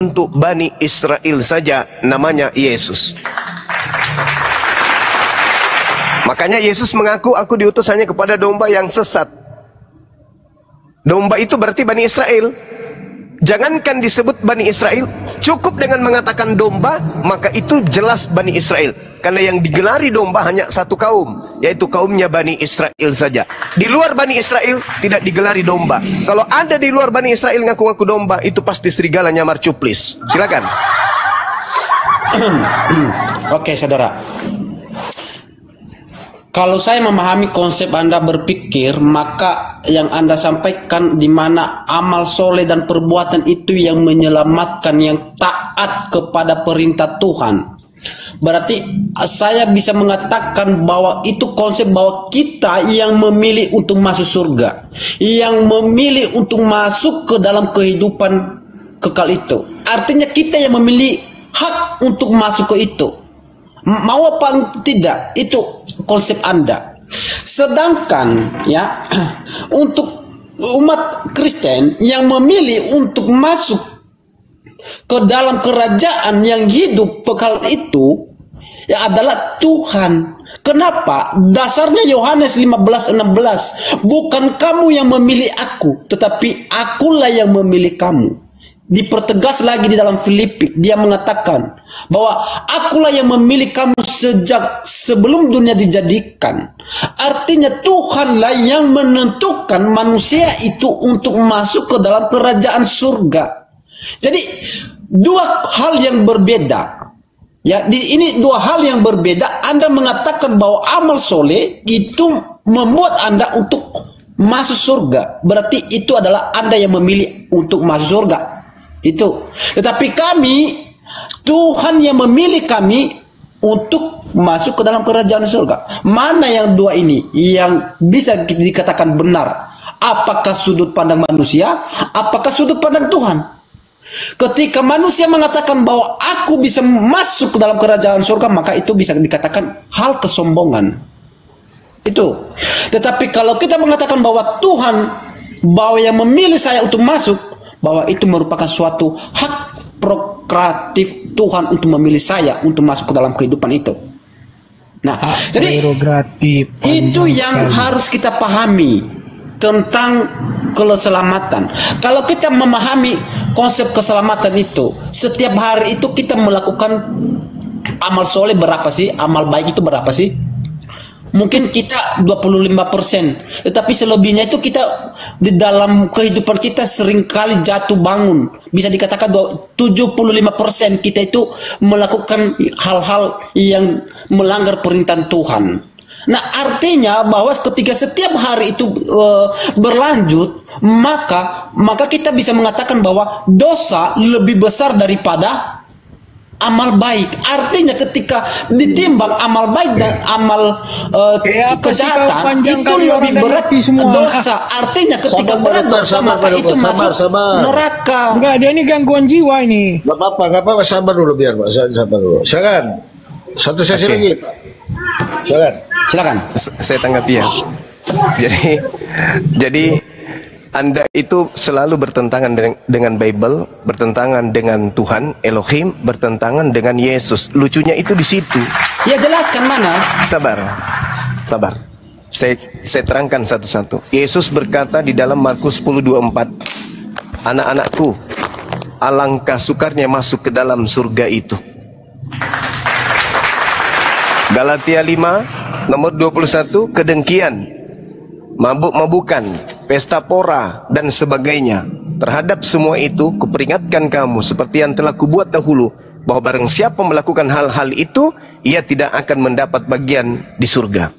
untuk Bani Israel saja, namanya Yesus. Makanya Yesus mengaku, aku diutus hanya kepada domba yang sesat. Domba itu berarti Bani Israel. Jangankan disebut Bani Israel, cukup dengan mengatakan domba, maka itu jelas Bani Israel. Karena yang digelari domba hanya satu kaum, yaitu kaumnya Bani Israel saja. Di luar Bani Israel tidak digelari domba. Kalau ada di luar Bani Israel ngaku-ngaku domba, itu pasti serigala nyamar cuplis. Silakan. Oke, saudara. Kalau saya memahami konsep Anda berpikir, maka yang Anda sampaikan di mana amal soleh dan perbuatan itu yang menyelamatkan, yang taat kepada perintah Tuhan. Berarti saya bisa mengatakan bahwa itu konsep bahwa kita yang memilih untuk masuk surga, yang memilih untuk masuk ke dalam kehidupan kekal itu. Artinya kita yang memilih hak untuk masuk ke itu. Mau apa tidak, itu konsep Anda. Sedangkan ya, untuk umat Kristen yang memilih untuk masuk ke dalam kerajaan yang hidup kekal itu ya adalah Tuhan. Kenapa? Dasarnya Yohanes 15:16, bukan kamu yang memilih aku, tetapi akulah yang memilih kamu. Dipertegas lagi di dalam Filipi, dia mengatakan bahwa akulah yang memilih kamu sejak sebelum dunia dijadikan. Artinya Tuhanlah yang menentukan manusia itu untuk masuk ke dalam kerajaan surga. Jadi dua hal yang berbeda. Ya, ini dua hal yang berbeda. Anda mengatakan bahwa amal soleh itu membuat Anda untuk masuk surga. Berarti itu adalah Anda yang memilih untuk masuk surga. Itu. Tetapi kami, Tuhan yang memilih kami untuk masuk ke dalam kerajaan surga. Mana yang dua ini yang bisa dikatakan benar? Apakah sudut pandang manusia? Apakah sudut pandang Tuhan? Ketika manusia mengatakan bahwa aku bisa masuk ke dalam kerajaan surga, maka itu bisa dikatakan hal kesombongan. Itu. Tetapi kalau kita mengatakan bahwa Tuhan, bahwa yang memilih saya untuk masuk, bahwa itu merupakan suatu hak prokreatif Tuhan untuk memilih saya untuk masuk ke dalam kehidupan itu. Nah, jadi itu yang harus kita pahami tentang keselamatan. Kalau kita memahami konsep keselamatan itu, setiap hari itu kita melakukan amal soleh berapa sih? Amal baik itu berapa sih? Mungkin kita 25%, tetapi selebihnya itu kita di dalam kehidupan kita seringkali jatuh bangun. Bisa dikatakan 75% kita itu melakukan hal-hal yang melanggar perintah Tuhan. Nah, artinya bahwa ketika setiap hari itu berlanjut, maka kita bisa mengatakan bahwa dosa lebih besar daripada amal baik. Artinya ketika ditimbang amal baik dan amal kejahatan, itu lebih berat dosa. Artinya ketika berat dosa, maka itu masuk neraka. Enggak, dia ini gangguan jiwa ini. Gak apa-apa, sabar dulu biar Pak, sabar dulu. Silakan. Satu sesi lagi, Pak. Silakan. Saya tanggapi ya. Jadi Anda itu selalu bertentangan dengan Bible, bertentangan dengan Tuhan, Elohim, bertentangan dengan Yesus. Lucunya itu di situ. Ya, jelaskan mana? Sabar. Saya terangkan satu-satu. Yesus berkata di dalam Markus 10:24, anak-anakku, alangkah sukarnya masuk ke dalam surga itu. Galatia 5 nomor 21, kedengkian, mabuk-mabukan, pesta pora, dan sebagainya. Terhadap semua itu kuperingatkan kamu seperti yang telah kubuat dahulu, bahwa barang siapa melakukan hal-hal itu, ia tidak akan mendapat bagian di surga.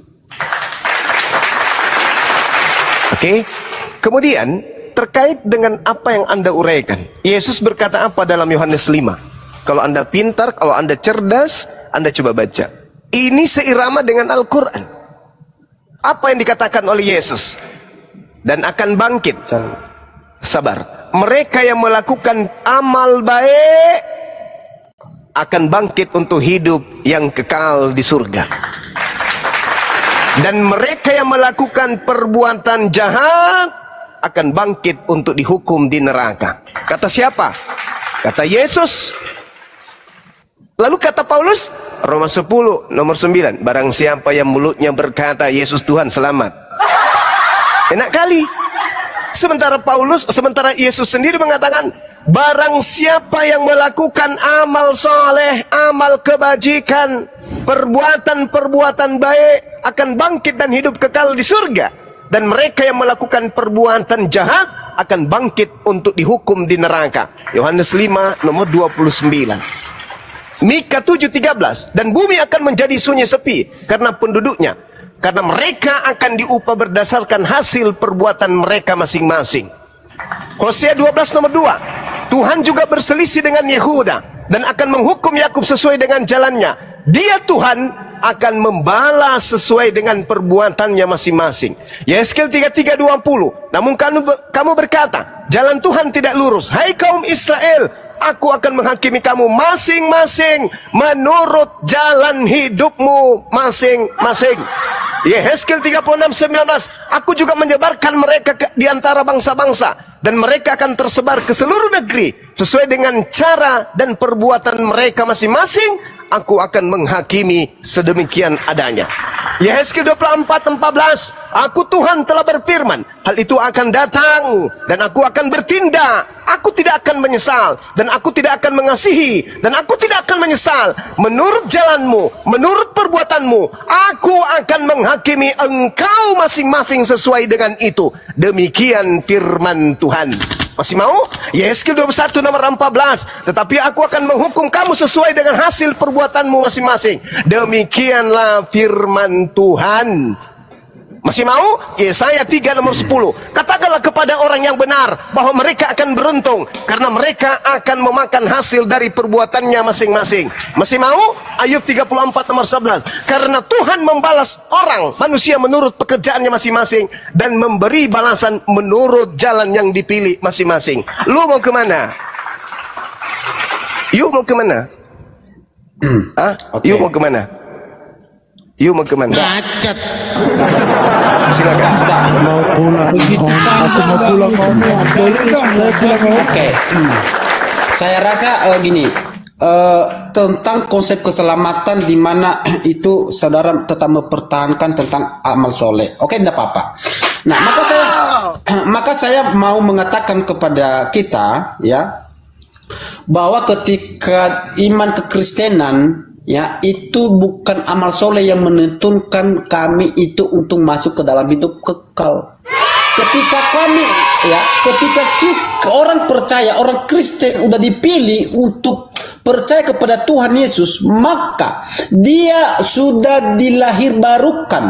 Oke? Kemudian terkait dengan apa yang Anda uraikan, Yesus berkata apa dalam Yohanes 5? Kalau Anda pintar, kalau Anda cerdas, Anda coba baca. Ini seirama dengan Al-Quran. Apa yang dikatakan oleh Yesus? Dan akan bangkit. Sabar. Mereka yang melakukan amal baik akan bangkit untuk hidup yang kekal di surga. Dan mereka yang melakukan perbuatan jahat akan bangkit untuk dihukum di neraka. Kata siapa? Kata Yesus. Lalu kata Paulus, Roma 10 nomor 9, barang siapa yang mulutnya berkata Yesus Tuhan, selamat. Enak kali. Sementara Yesus sendiri mengatakan, barang siapa yang melakukan amal soleh, amal kebajikan, perbuatan-perbuatan baik, akan bangkit dan hidup kekal di surga. Dan mereka yang melakukan perbuatan jahat akan bangkit untuk dihukum di neraka. Yohanes 5 nomor 29. Mika 7:13, dan bumi akan menjadi sunyi sepi karena penduduknya, karena mereka akan diupah berdasarkan hasil perbuatan mereka masing-masing. Hosea 12 nomor 2, Tuhan juga berselisih dengan Yehuda dan akan menghukum Yakub sesuai dengan jalannya. Dia Tuhan akan membalas sesuai dengan perbuatannya masing-masing. Yeskel 33:20, namun kamu berkata, jalan Tuhan tidak lurus. Hai kaum Israel, aku akan menghakimi kamu masing-masing menurut jalan hidupmu masing-masing. Yeskel 36:19, aku juga menyebarkan mereka di antara bangsa-bangsa, dan mereka akan tersebar ke seluruh negeri sesuai dengan cara dan perbuatan mereka masing-masing. Aku akan menghakimi sedemikian adanya. Yeskel 24:14, aku Tuhan telah berfirman, hal itu akan datang dan aku akan bertindak. Aku tidak akan menyesal dan aku tidak akan mengasihi dan aku tidak akan menyesal. Menurut jalanmu, menurut perbuatanmu, aku akan menghakimi engkau masing-masing sesuai dengan itu. Demikian firman Tuhan. Masih mau? Yeskel 21 nomor 14, tetapi aku akan menghukum kamu sesuai dengan hasil perbuatanmu masing-masing. Demikianlah firman Tuhan. Masih mau? Yesaya 3 nomor 10, katakanlah kepada orang yang benar bahwa mereka akan beruntung karena mereka akan memakan hasil dari perbuatannya masing-masing. Masih mau? Ayub 34 nomor 11, karena Tuhan membalas orang manusia menurut pekerjaannya masing-masing dan memberi balasan menurut jalan yang dipilih masing-masing. Lu mau kemana? Yuk mau kemana? Okay. Yuk mau kemana? Yuk mau kemana? Bacot. Silakan. Mau pulang begitu aku mau pulang ngomong. Oke. Saya rasa gini, tentang konsep keselamatan di mana itu saudara tetap mempertahankan tentang amal soleh. Oke, tidak apa-apa. Nah, maka saya mau mengatakan kepada kita, ya, bahwa ketika iman kekristenan, ya, itu bukan amal soleh yang menentukan kami itu untuk masuk ke dalam hidup kekal. Ketika kami, ya, ketika orang percaya, orang Kristen udah dipilih untuk percaya kepada Tuhan Yesus, maka dia sudah dilahirbarukan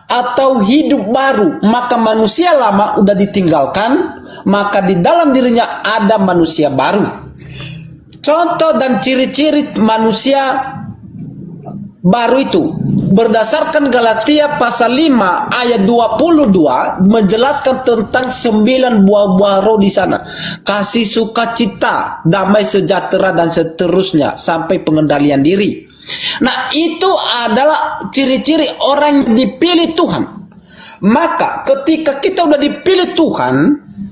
atau hidup baru. Maka manusia lama udah ditinggalkan, maka di dalam dirinya ada manusia baru. Contoh dan ciri-ciri manusia baru itu berdasarkan Galatia pasal 5 ayat 22 menjelaskan tentang 9 buah-buah roh di sana. Kasih, sukacita, damai sejahtera dan seterusnya sampai pengendalian diri. Nah, itu adalah ciri-ciri orang yang dipilih Tuhan. Maka ketika kita udah dipilih Tuhan,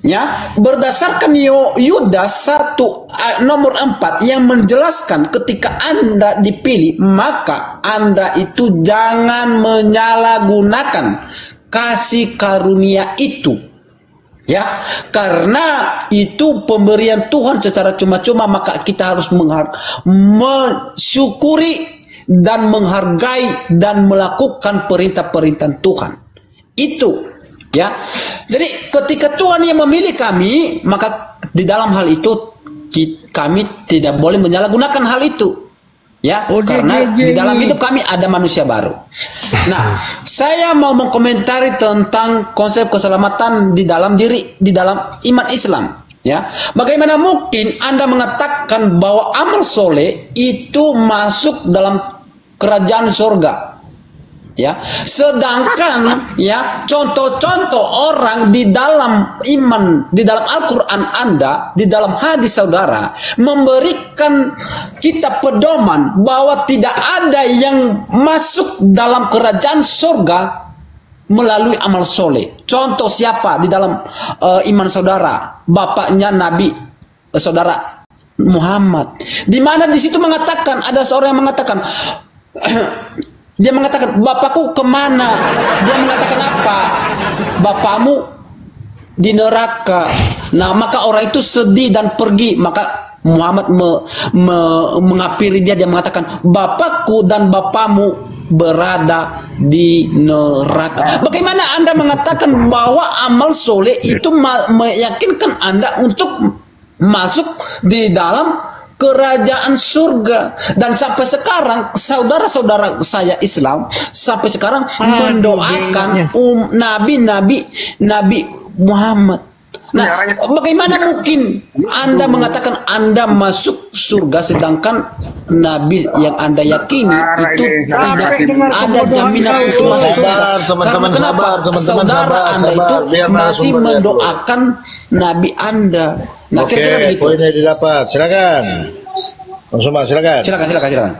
ya, berdasarkan Yudas 1 nomor 4 yang menjelaskan ketika Anda dipilih, maka Anda itu jangan menyalahgunakan kasih karunia itu, ya, karena itu pemberian Tuhan secara cuma-cuma. Maka kita harus mensyukuri dan menghargai dan melakukan perintah-perintah Tuhan itu, ya. Jadi ketika Tuhan yang memilih kami, maka di dalam hal itu kami tidak boleh menyalahgunakan hal itu, ya, karena di dalam hidup kami ada manusia baru. Nah, saya mau mengkomentari tentang konsep keselamatan di dalam iman Islam, ya. Bagaimana mungkin Anda mengatakan bahwa amal soleh itu masuk dalam kerajaan surga? Ya, sedangkan, ya, contoh-contoh orang di dalam iman, di dalam Al-Quran Anda, di dalam hadis saudara, memberikan kita pedoman bahwa tidak ada yang masuk dalam kerajaan surga melalui amal soleh. Contoh siapa di dalam iman saudara? Bapaknya Nabi saudara Muhammad. Di mana di situ mengatakan, ada seorang yang mengatakan, dia mengatakan, bapakku kemana? Dia mengatakan apa? Bapakmu di neraka. Nah, maka orang itu sedih dan pergi. Maka Muhammad menghampiri dia, dia mengatakan, bapakku dan bapakmu berada di neraka. Bagaimana Anda mengatakan bahwa amal soleh itu meyakinkan Anda untuk masuk di dalam kerajaan surga? Dan sampai sekarang saudara-saudara saya Islam sampai sekarang mendoakan Nabi Muhammad. Nah, bagaimana mungkin Anda mengatakan Anda masuk surga sedangkan Nabi yang Anda yakini itu tidak ada jaminan untuk masuk surga? Karena kenapa saudara Anda itu masih mendoakan Nabi Anda? Nah, kira-kira begitu. Poinnya didapat. Silakan. Langsung Pak, silakan. Silakan.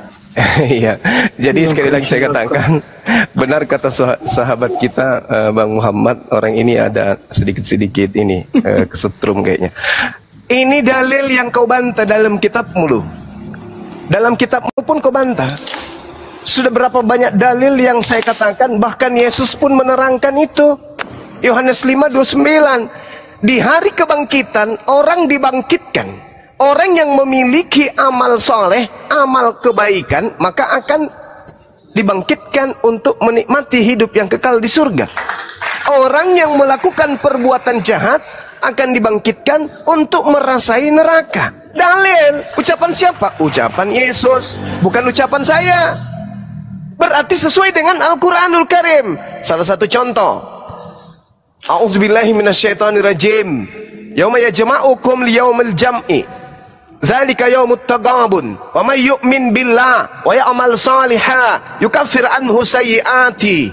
Iya, jadi sekali lagi saya katakan, benar kata sahabat kita Bang Muhammad, orang ini ada sedikit-sedikit ini kesetrum kayaknya. Ini dalil yang kau bantah dalam kitabmu lu. Dalam kitabmu pun kau bantah. Sudah berapa banyak dalil yang saya katakan, bahkan Yesus pun menerangkan itu. Yohanes 5:29. Di hari kebangkitan orang dibangkitkan. Orang yang memiliki amal soleh, amal kebaikan, maka akan dibangkitkan untuk menikmati hidup yang kekal di surga. Orang yang melakukan perbuatan jahat akan dibangkitkan untuk merasai neraka. Dalil, ucapan siapa? Ucapan Yesus, bukan ucapan saya. Berarti sesuai dengan Al-Quranul Karim. Salah satu contoh, A'udzubillahi minasyaitonirrajim. Yauma yajma'ukum liyaumil jam'i. Zalika yaumut taghabun. Wa may yu'min billah wa ya'mal salihan yukaffir anhu sayyi'ati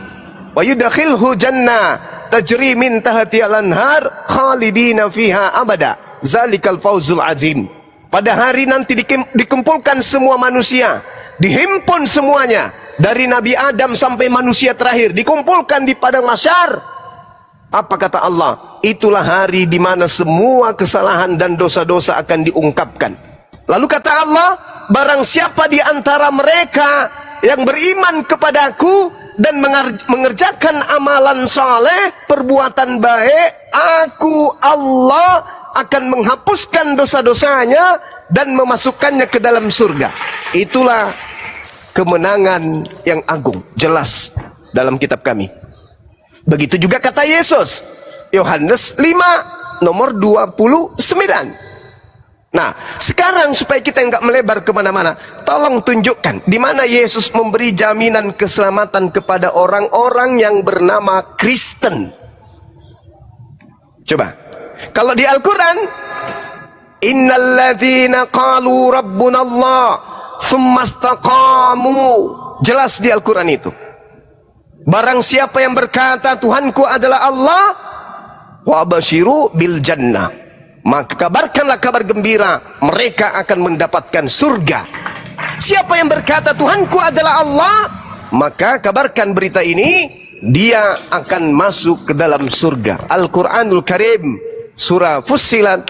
wa yudkhilhu jannah tajri min tahtiha al-anhar khalidina fiha abada. Zalikal fawzul azim. Pada hari nanti dikumpulkan semua manusia, dihimpun semuanya dari Nabi Adam sampai manusia terakhir, dikumpulkan di padang mahsyar. Apa kata Allah? Itulah hari di mana semua kesalahan dan dosa-dosa akan diungkapkan. Lalu kata Allah, barang siapa di antara mereka yang beriman kepadaku dan mengerjakan amalan saleh, perbuatan baik, aku Allah akan menghapuskan dosa-dosanya dan memasukkannya ke dalam surga. Itulah kemenangan yang agung, jelas dalam kitab kami. Begitu juga kata Yesus, Yohanes 5 nomor 29. Nah, sekarang supaya kita nggak melebar kemana-mana, tolong tunjukkan di mana Yesus memberi jaminan keselamatan kepada orang-orang yang bernama Kristen. Coba, kalau di Al-Quran, innalladzina qalu rabbunallah tsumma istaqamu, jelas di Al-Quran itu. Barang siapa yang berkata Tuhanku adalah Allah, wa basyiru bil jannah, maka kabarkanlah kabar gembira, mereka akan mendapatkan surga. Siapa yang berkata Tuhanku adalah Allah, maka kabarkan berita ini, dia akan masuk ke dalam surga. Al-Quranul Karim, surah Fussilat,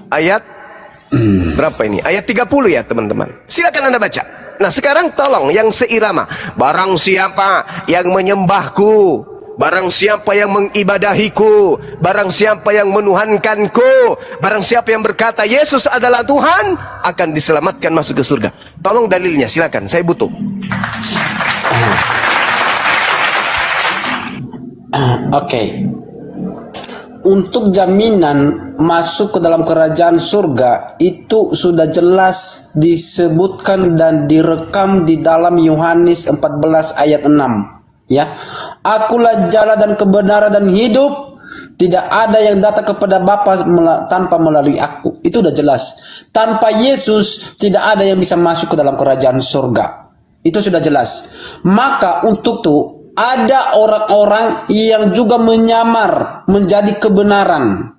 ayat berapa ini? Ayat 30 ya teman-teman. Silakan Anda baca. Nah sekarang tolong yang seirama. Barang siapa yang menyembahku, barang siapa yang mengibadahiku, barang siapa yang menuhankanku, barang siapa yang berkata Yesus adalah Tuhan, akan diselamatkan masuk ke surga. Tolong dalilnya, silakan, saya butuh. Oke. Untuk jaminan masuk ke dalam kerajaan surga itu sudah jelas disebutkan dan direkam di dalam Yohanes 14 ayat 6, ya. Akulah jalan dan kebenaran dan hidup, tidak ada yang datang kepada Bapa tanpa melalui aku. Itu sudah jelas. Tanpa Yesus tidak ada yang bisa masuk ke dalam kerajaan surga. Itu sudah jelas. Maka untuk itu ada orang-orang yang juga menyamar menjadi kebenaran,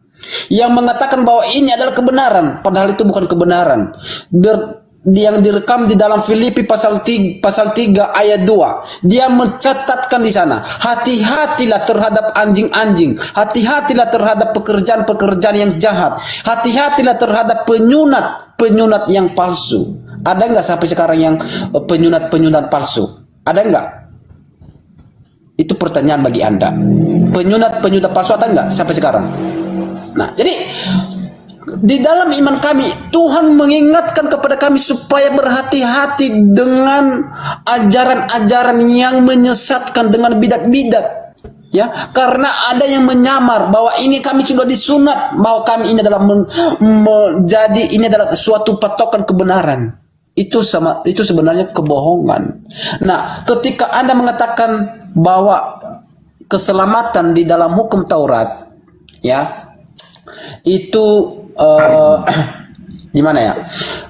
yang mengatakan bahwa ini adalah kebenaran, padahal itu bukan kebenaran. yang direkam di dalam Filipi pasal 3 ayat 2. Dia mencatatkan di sana, hati-hatilah terhadap anjing-anjing, hati-hatilah terhadap pekerjaan-pekerjaan yang jahat, hati-hatilah terhadap penyunat yang palsu. Ada nggak sampai sekarang yang penyunat palsu? Ada nggak? Itu pertanyaan bagi Anda. Penyunat palsu ada nggak sampai sekarang? Nah, jadi di dalam iman kami, Tuhan mengingatkan kepada kami supaya berhati-hati dengan ajaran-ajaran yang menyesatkan, dengan bidat-bidat. Ya, karena ada yang menyamar bahwa ini kami sudah disunat, bahwa kami ini adalah ini adalah suatu patokan kebenaran. Itu sebenarnya kebohongan. Nah, ketika Anda mengatakan bahwa keselamatan di dalam hukum Taurat, ya, itu gimana ya?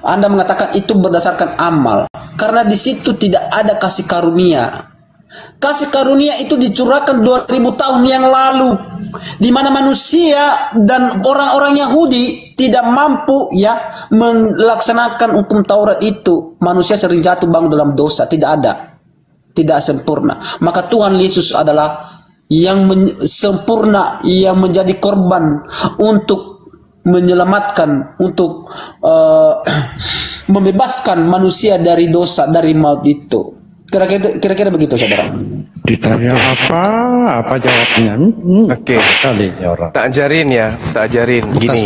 Anda mengatakan itu berdasarkan amal, karena di situ tidak ada kasih karunia. Kasih karunia itu dicurahkan 2000 tahun yang lalu, di mana manusia dan orang-orang Yahudi tidak mampu ya melaksanakan hukum Taurat itu. Manusia sering jatuh bangun dalam dosa, tidak sempurna. Maka Tuhan Yesus adalah yang sempurna, yang menjadi korban untuk menyelamatkan, untuk membebaskan manusia dari dosa, dari maut itu. Kira-kira begitu, saudara. Ditanya apa jawabnya? Oke. Kali ya orang. Tak ajarin gini.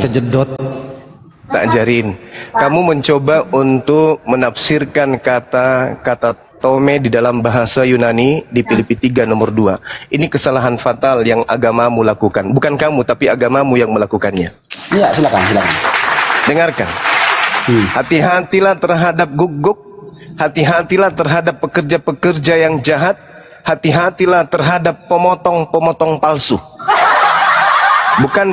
Tak ajarin. Kamu mencoba untuk menafsirkan kata tome di dalam bahasa Yunani di Filipi 3 nomor 2. Ini kesalahan fatal yang agamamu lakukan. Bukan kamu, tapi agamamu yang melakukannya. Iya, silakan. Dengarkan. Hati-hatilah terhadap guguk. Hati-hatilah terhadap pekerja-pekerja yang jahat. Hati-hatilah terhadap pemotong-pemotong palsu. Bukan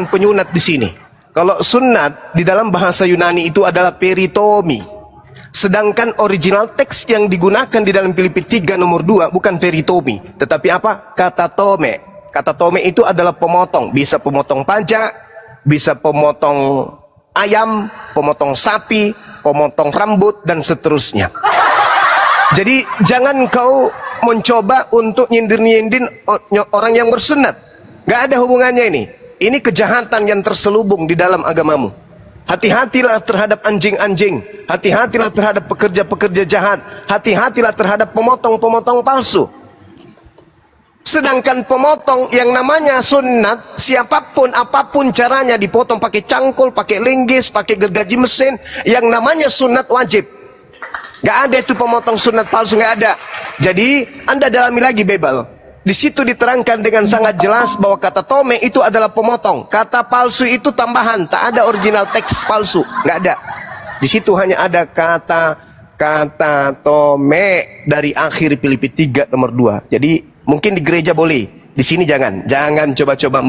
penyunat di sini. Kalau sunat di dalam bahasa Yunani itu adalah peritomi. Sedangkan original teks yang digunakan di dalam Filipi 3 nomor 2 bukan peritomi, tetapi apa? Kata tome. Kata tome itu adalah pemotong. Bisa pemotong pajak, bisa pemotong ayam, pemotong sapi, pemotong rambut, dan seterusnya. Jadi jangan kau mencoba untuk nyindir-nyindir orang yang bersunat. Gak ada hubungannya ini. Ini kejahatan yang terselubung di dalam agamamu. Hati-hatilah terhadap anjing-anjing. Hati-hatilah terhadap pekerja-pekerja jahat. Hati-hatilah terhadap pemotong-pemotong palsu. Sedangkan pemotong yang namanya sunat, siapapun apapun caranya, dipotong pakai cangkul, pakai linggis, pakai gergaji mesin, yang namanya sunat wajib. Gak ada itu pemotong sunat palsu, gak ada. Jadi Anda dalami lagi Bible. Di situ diterangkan dengan sangat jelas bahwa kata tome itu adalah pemotong. Kata palsu itu tambahan, tak ada original teks palsu, nggak ada. Di situ hanya ada kata tome dari akhir Filipi 3 nomor 2. Jadi mungkin di gereja boleh, di sini jangan coba-coba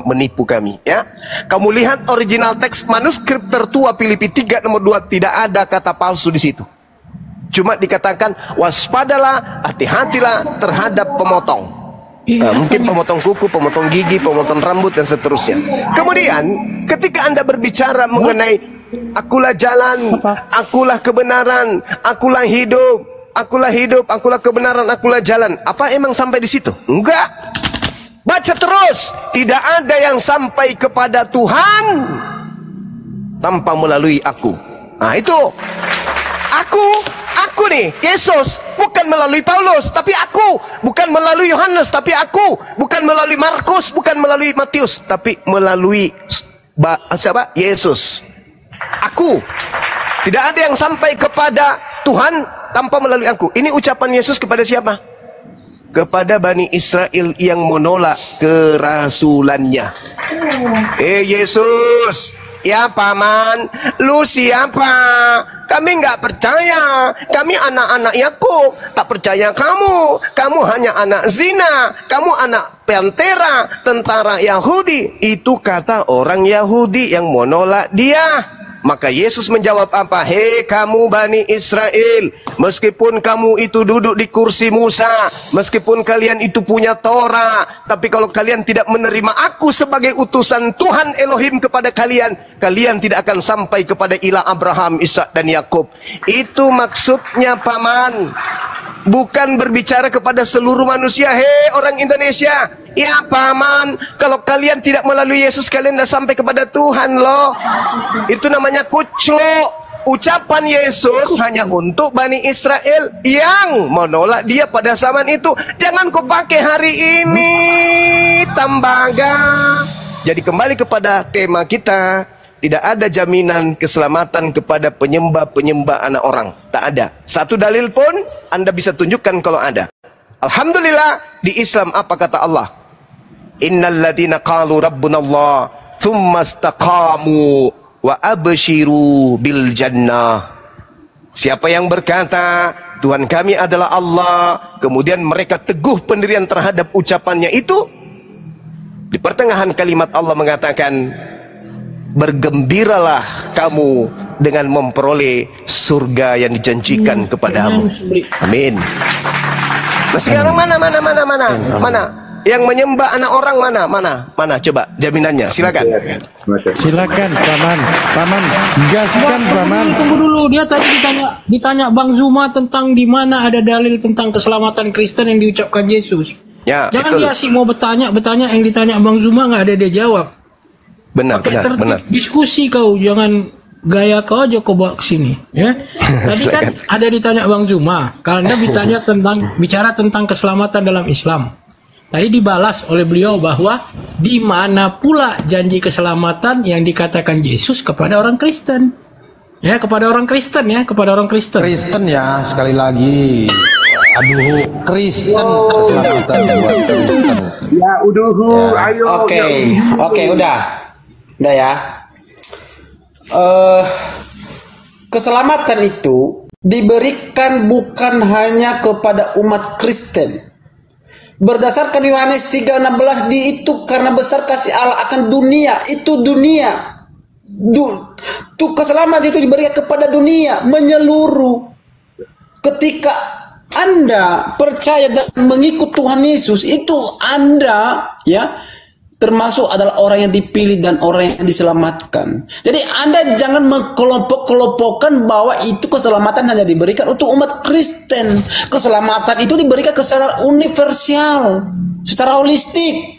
menipu kami, ya. Kamu lihat original teks manuskrip tertua Filipi 3 nomor 2, tidak ada kata palsu di situ. Cuma dikatakan waspadalah, hati-hatilah terhadap pemotong. Mungkin pemotong kuku, pemotong gigi, pemotong rambut, dan seterusnya. Kemudian ketika Anda berbicara mengenai akulah jalan, akulah kebenaran, akulah hidup, akulah kebenaran, akulah jalan, apa emang sampai di situ? Enggak. Baca terus. Tidak ada yang sampai kepada Tuhan tanpa melalui aku. Nah itu Aku nih, Yesus, bukan melalui Paulus, tapi aku. Bukan melalui Yohanes, tapi aku. Bukan melalui Markus, bukan melalui Matius, tapi melalui siapa? Yesus. Aku. Tidak ada yang sampai kepada Tuhan tanpa melalui aku. Ini ucapan Yesus kepada siapa? Kepada Bani Israel yang menolak kerasulannya. Yesus, ya paman, lu siapa? Kami nggak percaya. Kami anak-anak Yakub. Tak percaya kamu. Kamu hanya anak zina. Kamu anak pantera, tentara Yahudi. Itu kata orang Yahudi yang menolak dia. Maka Yesus menjawab apa? Hei kamu Bani Israel, meskipun kamu itu duduk di kursi Musa, meskipun kalian itu punya Torah, tapi kalau kalian tidak menerima aku sebagai utusan Tuhan Elohim kepada kalian, kalian tidak akan sampai kepada ilah Abraham, Ishak dan Yakub. Itu maksudnya paman. Bukan berbicara kepada seluruh manusia. Hei orang Indonesia, ya paman, kalau kalian tidak melalui Yesus, kalian tidak sampai kepada Tuhan loh. Itu namanya kuclo. Ucapan Yesus hanya untuk Bani Israel yang menolak dia pada zaman itu. Jangan kau pakai hari ini, tembaga. Jadi kembali kepada tema kita. Tidak ada jaminan keselamatan kepada penyembah-penyembah anak orang. Tak ada. Satu dalil pun Anda bisa tunjukkan kalau ada. Alhamdulillah, di Islam apa kata Allah? Innal ladzina qalu rabbunallah tsumma istaqamu wa abshiru bil jannah. Siapa yang berkata Tuhan kami adalah Allah, kemudian mereka teguh pendirian terhadap ucapannya itu, di pertengahan kalimat Allah mengatakan, bergembiralah kamu dengan memperoleh surga yang dijanjikan kepadamu. Amin. Nah sekarang mana? Yang menyembah anak orang mana? Coba jaminannya, silakan. Silakan, paman, gaskan paman. Tunggu dulu, dia tadi ditanya Bang Zuma tentang di mana ada dalil tentang keselamatan Kristen yang diucapkan Yesus. Ya, jangan betul. dia sih mau bertanya yang ditanya Bang Zuma nggak ada dia jawab. Benar. Diskusi kau, jangan gaya kau aja kau bawa ke sini, ya. Tadi kan ada ditanya Bang Zuma, kalau Anda bicara tentang keselamatan dalam Islam. Tadi dibalas oleh beliau bahwa di mana pula janji keselamatan yang dikatakan Yesus kepada orang Kristen. Ya, kepada orang Kristen. Kristen ya, sekali lagi. Aduh, Kristen keselamatan buat Kristen. Ya, ayo. Oke, udah ya. Keselamatan itu diberikan bukan hanya kepada umat Kristen. Berdasarkan Yohanes 3:16 itu karena besar kasih Allah akan dunia, itu dunia. Keselamatan itu diberikan kepada dunia menyeluruh. Ketika Anda percaya dan mengikut Tuhan Yesus, itu Anda ya termasuk adalah orang yang dipilih dan orang yang diselamatkan. Jadi Anda jangan mengkelompok-kelompokkan bahwa itu keselamatan hanya diberikan untuk umat Kristen. Keselamatan itu diberikan secara universal, secara holistik.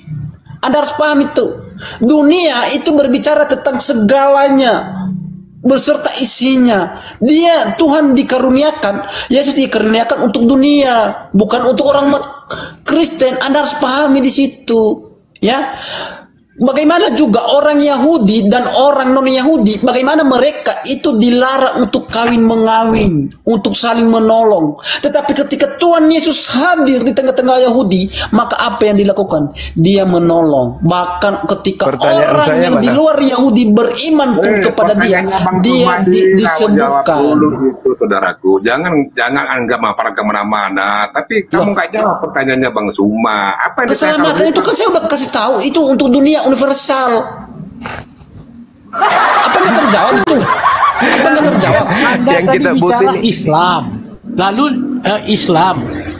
Anda harus paham itu. Dunia itu berbicara tentang segalanya beserta isinya. Tuhan dikaruniakan, Yesus dikaruniakan untuk dunia, bukan untuk orang umat Kristen. Anda harus pahami di situ. Ya, bagaimana juga orang Yahudi dan orang non-Yahudi, bagaimana mereka itu dilarang untuk kawin-mengawin, untuk saling menolong. Tetapi ketika Tuhan Yesus hadir di tengah-tengah Yahudi, maka apa yang dilakukan? Dia menolong. Bahkan ketika orang yang di luar Yahudi beriman pun kepada dia disebutkan. Itu saudaraku, jangan anggap maparan kemana-mana. Tapi kamu nggak jawab pertanyaannya Bang Zuma. Apa yang keselamatan itu kan saya udah kasih tahu, itu untuk dunia universal. Apa yang terjawab itu? Apa yang terjawab? Anda yang kita bicara Islam, lalu Islam.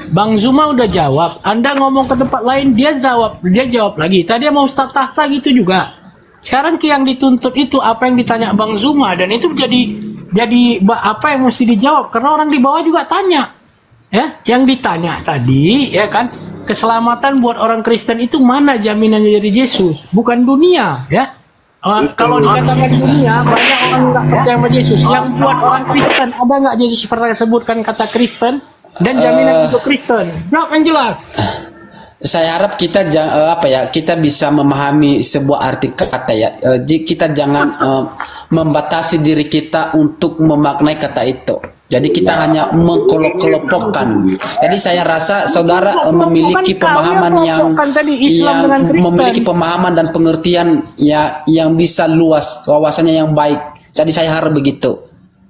Bang Zuma udah jawab. Anda ngomong ke tempat lain, dia jawab lagi. Tadi dia mau start tahta gitu juga. Sekarang yang dituntut itu apa yang ditanya Bang Zuma, dan itu jadi apa yang mesti dijawab karena orang di bawah juga tanya. Ya, yang ditanya tadi ya kan, keselamatan buat orang Kristen itu mana jaminannya dari Yesus, bukan dunia ya. Kalau dikatakan dunia, banyak orang nggak percaya sama Yesus. Yang buat orang Kristen, ada nggak Yesus pernah sebutkan kata Kristen dan jaminan untuk Kristen? Jawab yang jelas. Saya harap kita kita bisa memahami sebuah arti kata ya. Kita jangan membatasi diri kita untuk memaknai kata itu. Jadi kita hanya mengkelompokkan. Jadi saya rasa saudara memiliki pemahaman yang memiliki pemahaman dan pengertian yang bisa luas, wawasannya yang baik. Jadi saya harap begitu.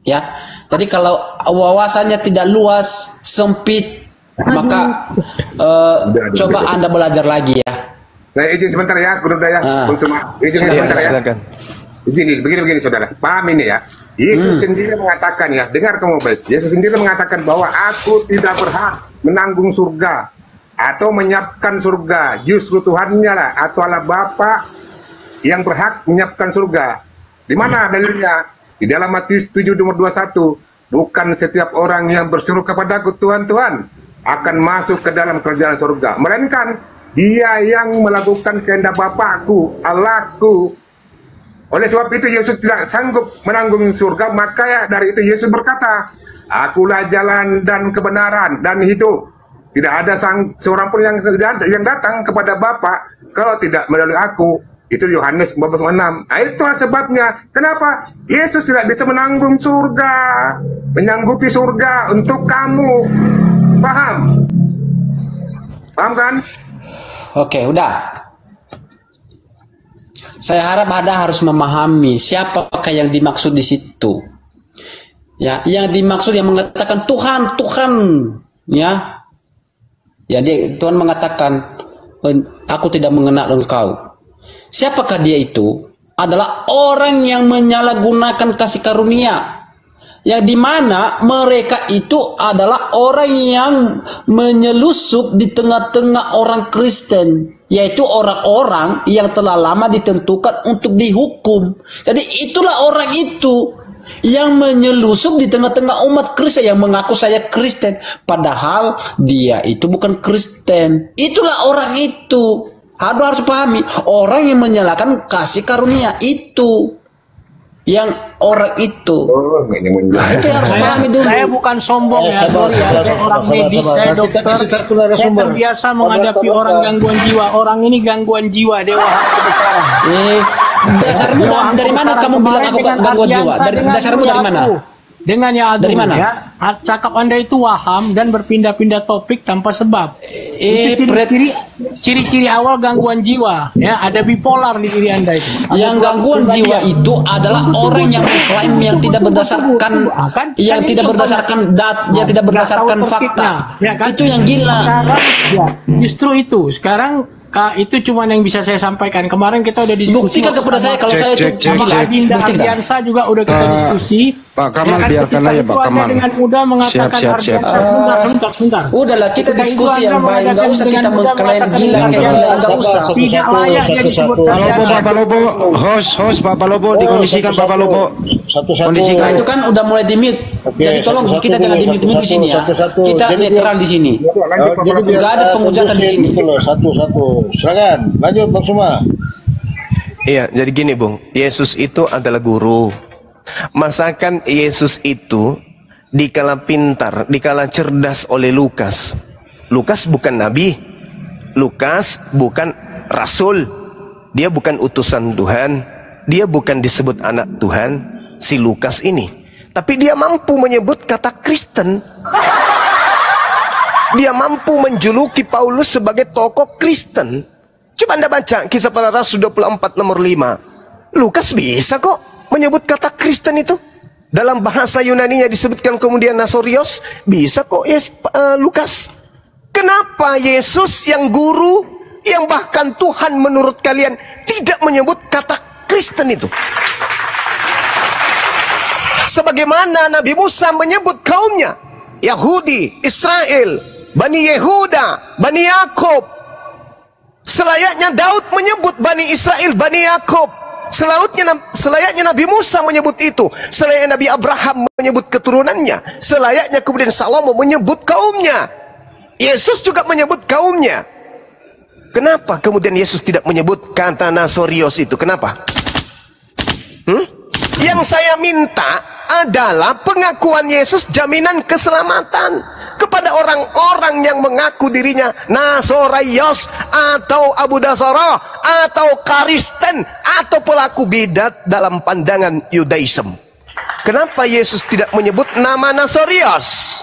Ya. Jadi kalau wawasannya tidak luas, sempit, maka coba Anda belajar lagi ya. Saya izin sebentar ya, Guru Daya. Izin sebentar ya. Silakan. Begini saudara, paham ini ya. Yesus sendiri mengatakan ya, dengar kamu baik. Yesus sendiri mengatakan bahwa aku tidak berhak menanggung surga atau menyiapkan surga. Justru Tuhannya lah atau Allah Bapa yang berhak menyiapkan surga. Di mana dalilnya? Di dalam Matius 7 nomor 21. Bukan setiap orang yang berseru kepadaku Tuhan, Tuhan akan masuk ke dalam kerajaan surga, melainkan dia yang melakukan kehendak Bapakku, Allahku. Oleh sebab itu Yesus tidak sanggup menanggung surga, maka ya dari itu Yesus berkata, akulah jalan dan kebenaran dan hidup. Tidak ada seorang pun yang datang kepada Bapa kalau tidak melalui aku. Itu Yohanes 14:6. Nah, itulah sebabnya kenapa Yesus tidak bisa menanggung surga, menyanggupi surga untuk kamu. Paham? Paham kan? Oke, udah. Saya harap Anda harus memahami siapakah yang dimaksud di situ. Ya, yang dimaksud yang mengatakan Tuhan, Tuhan, ya. Ya, Tuhan mengatakan, aku tidak mengenal engkau. Siapakah dia itu? Adalah orang yang menyalahgunakan kasih karunia. Yang dimana mereka itu adalah orang yang menyelusup di tengah-tengah orang Kristen. Yaitu orang-orang yang telah lama ditentukan untuk dihukum. Jadi itulah orang itu yang menyelusup di tengah-tengah umat Kristen yang mengaku saya Kristen. Padahal dia itu bukan Kristen. Itulah orang itu. Anda harus pahami, orang yang menyalahkan kasih karunia itu, yang orang itu. Nah, itu yang harus pahami dulu. Saya bukan sombong ya, sorry ya. Saya orang medis, saya dokter. Saya terbiasa menghadapi orang gangguan jiwa. Orang ini gangguan jiwa, dewa kebesaran. Dasarmu dari mana kamu bilang aku gangguan jiwa? Dasarmu dari mana? Dengan ya Agung, dari mana? Ya, cakap Anda itu waham dan berpindah-pindah topik tanpa sebab. Ciri-ciri awal gangguan jiwa, ya ada bipolar di diri Anda itu. Yang gangguan jiwa itu adalah orang yang mengklaim yang tidak berdasarkan yang tidak berdasarkan fakta. Ya kan? Itu yang gila. Sekarang, ya, justru itu. Sekarang itu cuma yang bisa saya sampaikan. Kemarin kita udah diskusi. Buktikan kepada saya kalau saya itu Adinda Ardiansa juga udah kita diskusi. Pak Kamal, biarkan aja Pak Kamal. Dengan mudah mengatakan Siap. Bentar. Udahlah, kita diskusi yang baik. Nggak usah kita mengklaim gila kayak gila. Nggak usah. Tidak layak dia disebut. Pak Palobo, host Pak Palobo, dikondisikan Pak Palobo. Nah, itu kan udah mulai di-mute. Jadi tolong kita jangan di-mute di sini ya. Kita netral di sini. Nggak ada penghujatan di sini. Satu. Silakan, lanjut Bang Suma. Iya, jadi gini Bung, Yesus itu adalah guru. Masakan Yesus itu dikala pintar, dikala cerdas oleh Lukas. Lukas bukan nabi, Lukas bukan rasul, dia bukan utusan Tuhan, dia bukan disebut anak Tuhan, si Lukas ini. Tapi dia mampu menyebut kata Kristen. Dia mampu menjuluki Paulus sebagai tokoh Kristen. Coba Anda baca Kisah Para Rasul 24 nomor 5. Lukas bisa kok menyebut kata Kristen itu. Dalam bahasa Yunaninya disebutkan kemudian Nasorios. Bisa kok Lukas. Kenapa Yesus yang guru, yang bahkan Tuhan menurut kalian tidak menyebut kata Kristen itu? Sebagaimana Nabi Musa menyebut kaumnya Yahudi, Israel, Bani Yehuda, Bani Yakob. Selayaknya Daud menyebut Bani Israel, Bani Yakob. Selayaknya Nabi Musa menyebut itu. Selayaknya Nabi Abraham menyebut keturunannya. Selayaknya kemudian Salomo menyebut kaumnya. Yesus juga menyebut kaumnya. Kenapa kemudian Yesus tidak menyebut kata Nasorios itu? Kenapa? Yang saya minta adalah pengakuan Yesus jaminan keselamatan kepada orang-orang yang mengaku dirinya Nasorios atau Abu Dasara atau Kristen atau pelaku bidat dalam pandangan Yudaism. Kenapa Yesus tidak menyebut nama Nasorios?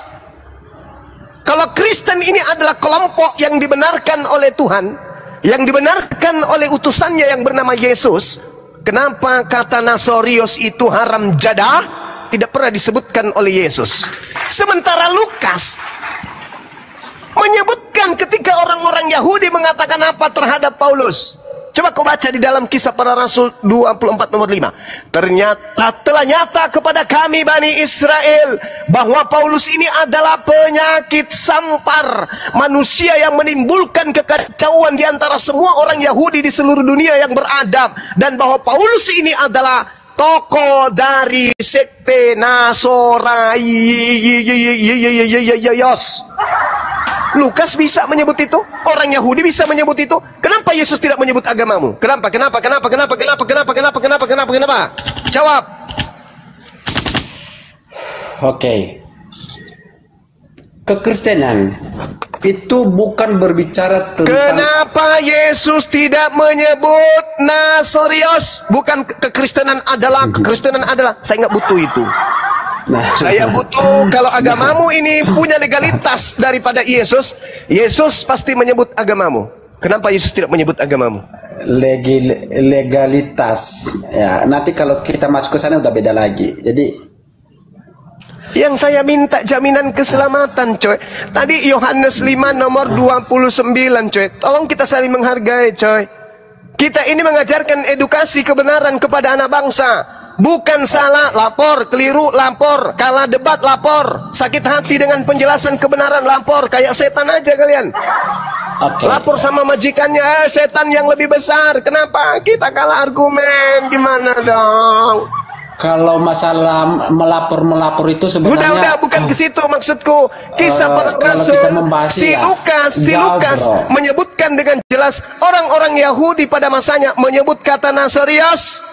Kalau Kristen ini adalah kelompok yang dibenarkan oleh Tuhan, yang dibenarkan oleh utusannya yang bernama Yesus, kenapa kata Nasorios itu haram jadah? Tidak pernah disebutkan oleh Yesus. Sementara Lukas menyebutkan ketika orang-orang Yahudi mengatakan apa terhadap Paulus. Coba kau baca di dalam Kisah Para Rasul 24 nomor 5. Ternyata telah nyata kepada kami Bani Israel bahwa Paulus ini adalah penyakit sampar, manusia yang menimbulkan kekacauan di antara semua orang Yahudi di seluruh dunia yang beradab, dan bahwa Paulus ini adalah tokoh dari sekte Nasoraios. Lukas bisa menyebut itu, orang Yahudi bisa menyebut itu. Kenapa Yesus tidak menyebut agamamu? Kenapa? Jawab. Oke. Kekristenan itu bukan berbicara tentang. Kenapa Yesus tidak menyebut Nasorios? Bukan kekristenan adalah. Saya nggak butuh itu. Nah, saya butuh kalau agamamu ini punya legalitas daripada Yesus, Yesus pasti menyebut agamamu. Kenapa Yesus tidak menyebut agamamu? Legalitas. Ya, nanti kalau kita masuk ke sana udah beda lagi. Jadi yang saya minta jaminan keselamatan, coy. Tadi Yohanes 5 nomor 29, coy. Tolong kita saling menghargai, coy. Kita ini mengajarkan edukasi kebenaran kepada anak bangsa. Bukan salah, lapor, keliru, lapor, kalah debat, lapor, sakit hati dengan penjelasan kebenaran, lapor, kayak setan aja kalian. Lapor sama majikannya, setan yang lebih besar. Kenapa? Kita kalah argumen, gimana dong? Kalau masalah melapor itu sebenarnya udah bukan ke situ maksudku. Kisah Para Rasul, si Lukas menyebutkan dengan jelas orang-orang Yahudi pada masanya menyebut kata Nasorios.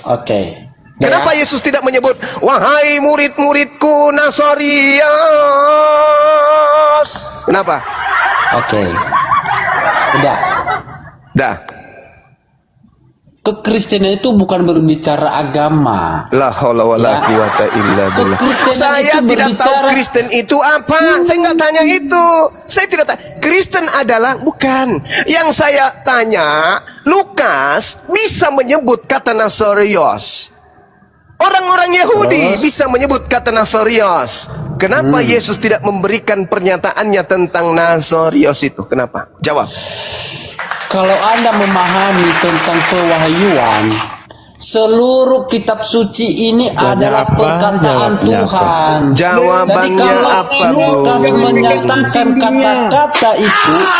Oke. Kenapa Yesus tidak menyebut wahai murid-muridku Nasorios? Kenapa? Oke. Udah. Kekristenan itu bukan berbicara agama. La haula wala quwata illa billah. Saya tidak tahu Kristen itu apa. Saya nggak tanya itu. Saya tidak tanya. Kristen adalah bukan. Yang saya tanya, Lukas bisa menyebut kata Nasorios. Orang-orang Yahudi bisa menyebut kata Nasorios. Kenapa Yesus tidak memberikan pernyataannya tentang Nasorios itu? Kenapa? Jawab. Kalau Anda memahami tentang pewahyuan, seluruh kitab suci ini adalah perkataan Tuhan. Jawabannya apa, Bu? Lukas menyatakan kata-kata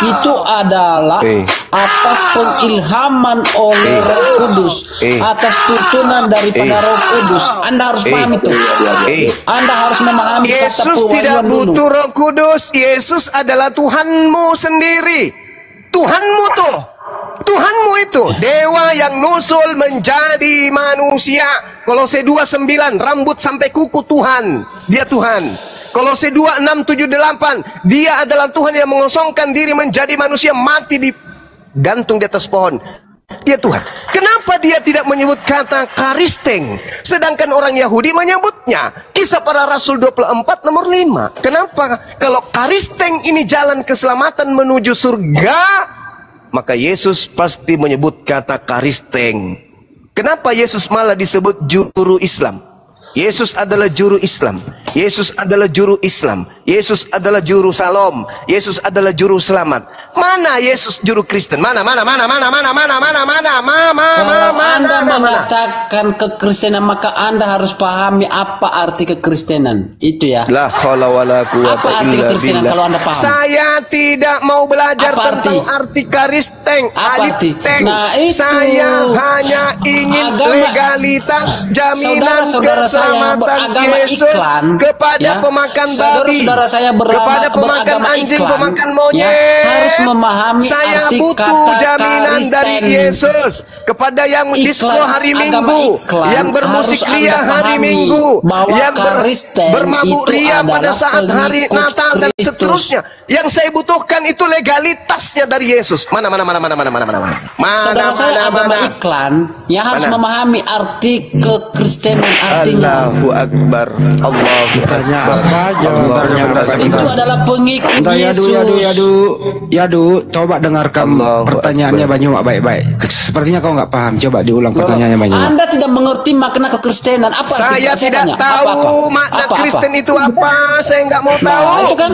itu adalah atas pengilhaman oleh Roh Kudus, atas tuntunan daripada Roh Kudus. Anda harus paham itu. Anda harus memahami kata Yesus tidak butuh Roh Kudus. Yesus adalah Tuhanmu sendiri. Tuhanmu itu dewa yang nusul menjadi manusia. Kolose 2:9, rambut sampai kuku Tuhan. Dia Tuhan. Kolose 2:6-7-8, dia adalah Tuhan yang mengosongkan diri menjadi manusia, mati digantung di atas pohon. Dia Tuhan. Kenapa dia tidak menyebut kata karisteng, sedangkan orang Yahudi menyebutnya? Kisah Para Rasul 24 nomor 5. Kenapa? Kalau karisteng ini jalan keselamatan menuju surga, maka Yesus pasti menyebut kata karisteng. Kenapa Yesus malah disebut juru Islam? Yesus adalah juru Islam. Yesus adalah juru Islam. Yesus adalah juru Salom. Yesus adalah juru selamat. Mana Yesus juru Kristen? Mana? Kalau Anda mengatakan kekristenan, maka Anda harus pahami apa arti kekristenan. Itu ya. La haula wala quwata apa arti kekristenan kalau Anda paham? Saya tidak mau belajar apa tentang arti karisteng. Apa arti? Nah, itu. Saya hanya ingin legalitas jaminan keselamatan Yesus kepada pemakan babi, saudara saya kepada pemakan anjing, pemakan monyet. Harus memahami saya arti butuh kata jaminan dari Yesus kepada yang disko hari Minggu, yang bermusik ria hari Minggu, yang bermabuk ria pada saat hari Natal dan seterusnya. Yang saya butuhkan itu legalitasnya dari Yesus. Mana? Saudara saya agama iklan yang harus memahami arti kekristenan, artinya. Allahu Akbar. Allahu Akbar. Itu adalah pengikut Yesus. Yadu, coba dengarkan pertanyaannya Banyu baik-baik. Sepertinya kau nggak paham. Coba diulang pertanyaannya Banyu. Anda tidak mengerti makna kekristenan. Apa? Saya tidak tahu makna Kristen itu apa. Saya nggak mau tahu. Nah, itu kan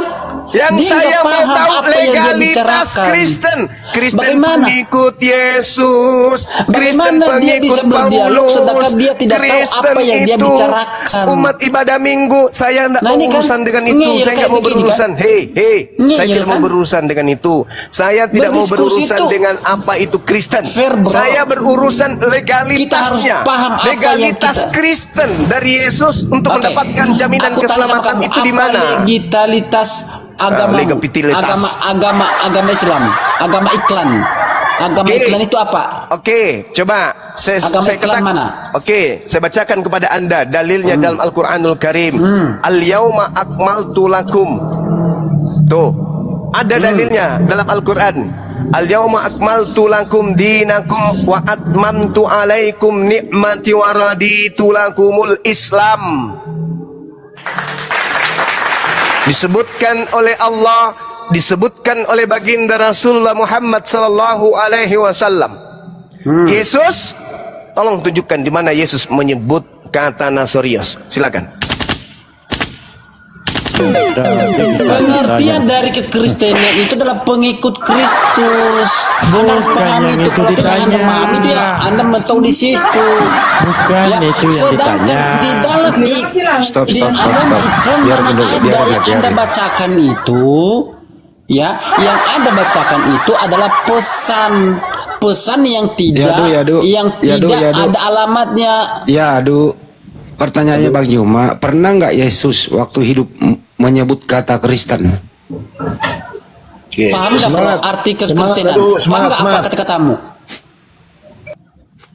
Yang Dia saya nggak mau paham tahu apa yang dia legalitas bicarakan. Kristen. Kristen Bagaimana? pengikut Yesus. Kristen Bagaimana dia pengikut bisa berdialog Paulus. sedangkan dia tidak tahu Kristen apa yang dia itu bicarakan? umat ibadah minggu. Saya tidak Nah, mau ini kan urusan dengan itu. ngeyel Saya nggak kayak mau begini, berurusan. kan? Hei, Ngeyel, saya tidak mau kan? berurusan dengan itu. Saya tidak mau Berdiskusi berurusan itu dengan apa itu Kristen. fair, bro. Saya berurusan legalitasnya. Kita harus paham apa yang Legalitas kita- Kristen dari Yesus untuk Oke. mendapatkan jaminan Aku tanya sama keselamatan kamu, itu di apa mana? legalitas agama, legalitas. agama Islam, agama iklan. Agama Oke. iklan itu apa? Oke, coba Agama saya iklan mana? Oke, saya bacakan kepada Anda dalilnya dalam Al-Qur'anul Karim. Al-yauma akmaltu lakum. Tuh, ada dalilnya dalam Al-Qur'an. Al-yauma akmaltu lakum dinakum wa atmamtu alaikum ni'mati wa raditu lakumul Islam. Disebutkan oleh Allah, disebutkan oleh baginda Rasulullah Muhammad sallallahu alaihi wasallam. Yesus, tolong tunjukkan di mana Yesus menyebut kata Nasorios. Silakan. Pengertian dari kekristenan itu adalah pengikut Kristus. Anda harus pahami yang itu. itu Kalau tidak Anda ditanya. memahami itu ya, Anda mentok di situ. Bukan itu yang Sedangkan ditanya. di dalam Stop. di dalam iklan Biar mana dulu, ada biar yang dia, Anda biar. bacakan itu, ya, yang Anda bacakan itu adalah pesan yang tidak, Yadu. yang Yadu, tidak Yadu. ada alamatnya. Ya, aduh. Pertanyaannya Bang Juma, pernah nggak Yesus waktu hidup menyebut kata Kristen? Paham nggak bro, arti kekristenan? aduh, Paham semangat, nggak apa semangat. kata-katamu?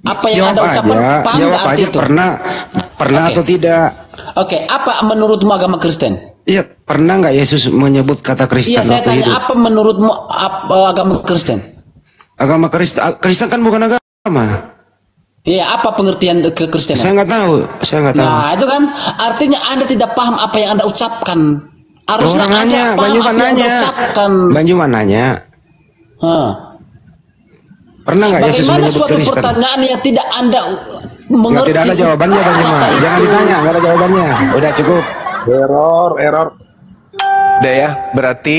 Apa yang Anda ucapkan? Paham jawab nggak arti aja itu? pernah Oke. atau tidak? Oke, apa menurutmu agama Kristen? Iya, pernah nggak Yesus menyebut kata Kristen Iya, saya waktu tanya hidup? apa menurutmu agama Kristen? Agama Kristen kan bukan agama. Iya, apa pengertian kekristenan? Saya nggak tahu. Nah, itu kan artinya Anda tidak paham apa yang Anda ucapkan. Harusnya Orang Anda nanya, paham Bang Juma apa yang Anda nanya. ucapkan. Bang Juma nanya, Hah. pernah nggak Yesus Bagaimana menyebut suatu Kristen? pertanyaan yang tidak Anda Nggak, mengerti? tidak ada jawabannya Bang Juma. kata Jangan itu? ditanya, nggak ada jawabannya. Udah cukup. Error. Udah ya, berarti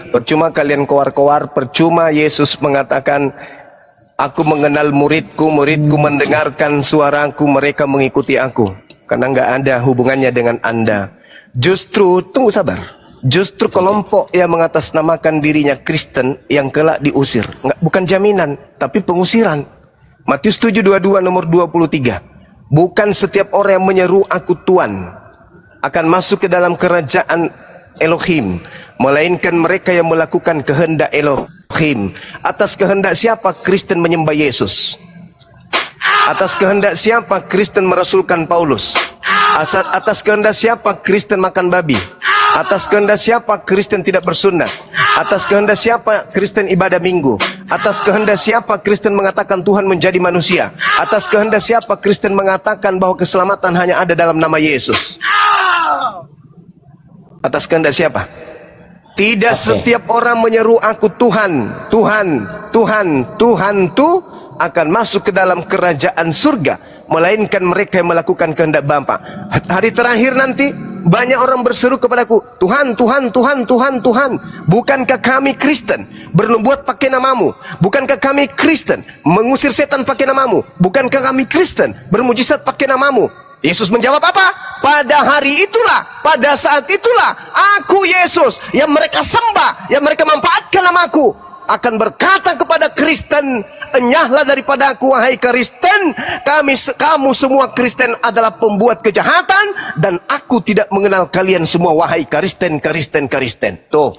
percuma kalian koar-koar, percuma Yesus mengatakan, aku mengenal muridku, muridku mendengarkan suaraku, mereka mengikuti aku. Karena nggak ada hubungannya dengan Anda. Justru, tunggu sabar. Justru kelompok yang mengatasnamakan dirinya Kristen yang kelak diusir. Bukan jaminan, tapi pengusiran. Matius 7:22 nomor 23. Bukan setiap orang yang menyeru aku Tuhan akan masuk ke dalam kerajaan Elohim, melainkan mereka yang melakukan kehendak Elohim. Atas kehendak siapa Kristen menyembah Yesus? Atas kehendak siapa Kristen merasulkan Paulus? Atas kehendak siapa Kristen makan babi? Atas kehendak siapa Kristen tidak bersunat? Atas kehendak siapa Kristen ibadah minggu? Atas kehendak siapa Kristen mengatakan Tuhan menjadi manusia? Atas kehendak siapa Kristen mengatakan bahwa keselamatan hanya ada dalam nama Yesus? Atas kehendak siapa? Tidak setiap orang menyeru aku Tuhan, Tuhan tuh akan masuk ke dalam kerajaan surga, melainkan mereka yang melakukan kehendak Bapa. Hari terakhir nanti banyak orang berseru kepadaku, Tuhan. Bukankah kami Kristen bernubuat pakai namamu? Bukankah kami Kristen mengusir setan pakai namamu? Bukankah kami Kristen bermujizat pakai namamu? Yesus menjawab apa? Pada hari itulah, pada saat itulah, aku Yesus yang mereka sembah, yang mereka manfaatkan namaku, akan berkata kepada Kristen, enyahlah daripada aku wahai Kristen, kamu semua Kristen adalah pembuat kejahatan, dan aku tidak mengenal kalian semua wahai Kristen. Tuh.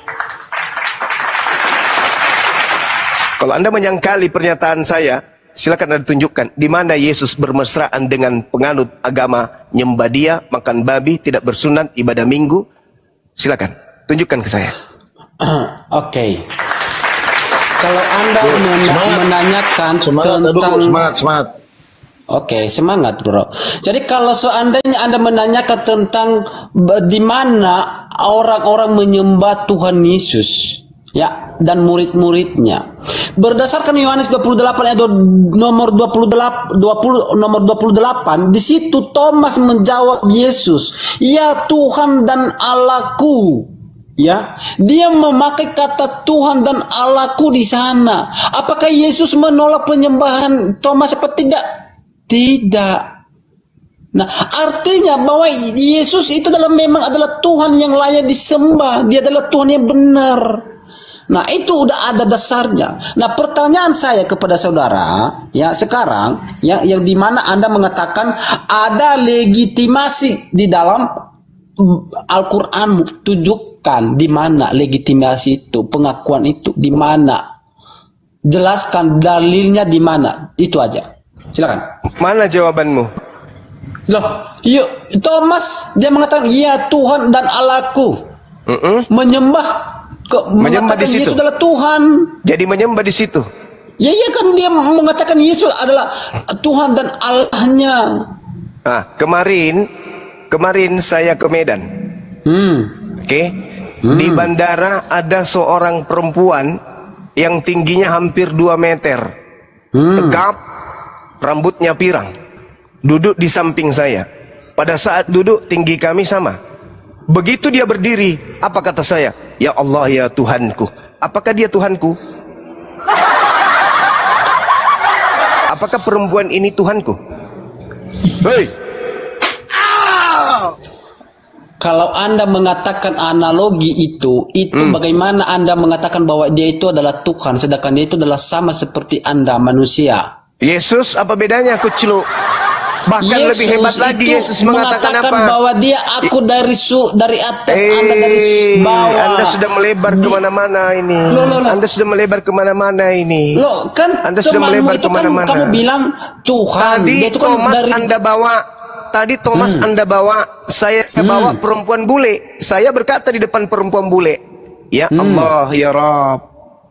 Kalau Anda menyangkali pernyataan saya, silakan Anda tunjukkan di mana Yesus bermesraan dengan penganut agama nyembah dia, makan babi, tidak bersunat, ibadah minggu. Silakan tunjukkan ke saya. Oke. Kalau Anda menanyakan Semangat. Oke, semangat bro. Jadi kalau seandainya Anda menanyakan tentang di mana orang-orang menyembah Tuhan Yesus, ya, dan murid-muridnya, berdasarkan Yohanes 28 ayat nomor 28, di situ Thomas menjawab Yesus, ya Tuhan dan Allahku. Ya, dia memakai kata Tuhan dan Allahku di sana. Apakah Yesus menolak penyembahan Thomas apa tidak? Tidak. Nah, artinya bahwa Yesus itu memang adalah Tuhan yang layak disembah. Dia adalah Tuhan yang benar. Nah, itu udah ada dasarnya. Nah, pertanyaan saya kepada saudara, ya sekarang, yang dimana Anda mengatakan ada legitimasi di dalam Al-Quran, tunjukkan di mana legitimasi itu, pengakuan itu di mana, jelaskan dalilnya di mana, itu aja. Silakan. Mana jawabanmu? Loh, yuk Thomas dia mengatakan iya Tuhan dan Allahku, menyembah di situ. Yesus adalah Tuhan. Jadi menyembah di situ. Ya iya kan dia mengatakan Yesus adalah Tuhan dan Allahnya. Ah, kemarin saya ke Medan. Oke. Di bandara ada seorang perempuan yang tingginya hampir 2 meter. Tegap, rambutnya pirang. Duduk di samping saya. Pada saat duduk tinggi kami sama. Begitu dia berdiri, apa kata saya? Ya Allah ya Tuhanku. Apakah dia Tuhanku? Apakah perempuan ini Tuhanku? Hei. Kalau Anda mengatakan analogi itu bagaimana Anda mengatakan bahwa dia itu adalah Tuhan, sedangkan dia itu adalah sama seperti Anda manusia? Yesus apa bedanya kucluk? Bahkan Yesus lebih hebat lagi Yesus mengatakan apa? Bahwa dia aku dari atas, Anda dari bawah. Anda sudah melebar kemana-mana ini. Anda sudah melebar kemana-mana ini. Loh, kan Anda sudah melebar kemana-mana. Kamu bilang Tuhan. Tadi itu kan Thomas dari... Anda bawa. Tadi Thomas Anda bawa. Saya bawa perempuan bule. Saya berkata di depan perempuan bule. Ya Allah ya Rabb.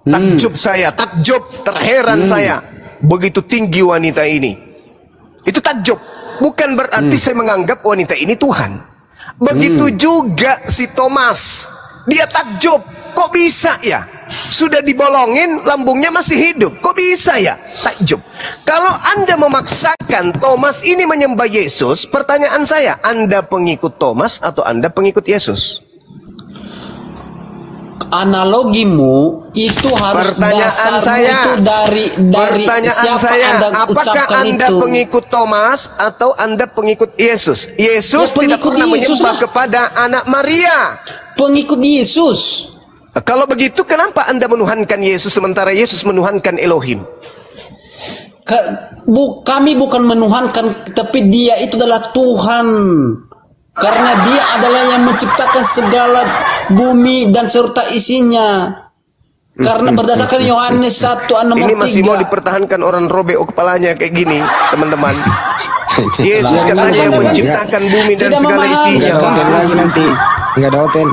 Takjub saya. Takjub. Terheran saya. Begitu tinggi wanita ini. Itu takjub. Bukan berarti saya menganggap wanita ini Tuhan. Begitu juga si Thomas. Dia takjub. Kok bisa ya? Sudah dibolongin, lambungnya masih hidup. Kok bisa ya? Takjub. Kalau Anda memaksakan Thomas ini menyembah Yesus, pertanyaan saya, Anda pengikut Thomas atau Anda pengikut Yesus? Analogimu itu harus pertanyaan saya itu dari pertanyaan siapa saya, Anda apakah Anda itu? pengikut Thomas atau Anda pengikut Yesus? Yesus Ya, tidak pernah Yesus menyembah lah. kepada anak Maria. Pengikut Yesus. Kalau begitu kenapa Anda menuhankan Yesus sementara Yesus menuhankan Elohim? Kami bukan menuhankan, tapi dia itu adalah Tuhan. Karena dia adalah yang menciptakan segala bumi dan serta isinya. Karena berdasarkan Yohanes 1 nomor 3. Ini masih mau dipertahankan orang robek kepalanya kayak gini, teman-teman. Yesus katanya yang menciptakan bumi dan segala isinya. Hotel lagi nanti. Enggak ada hotel.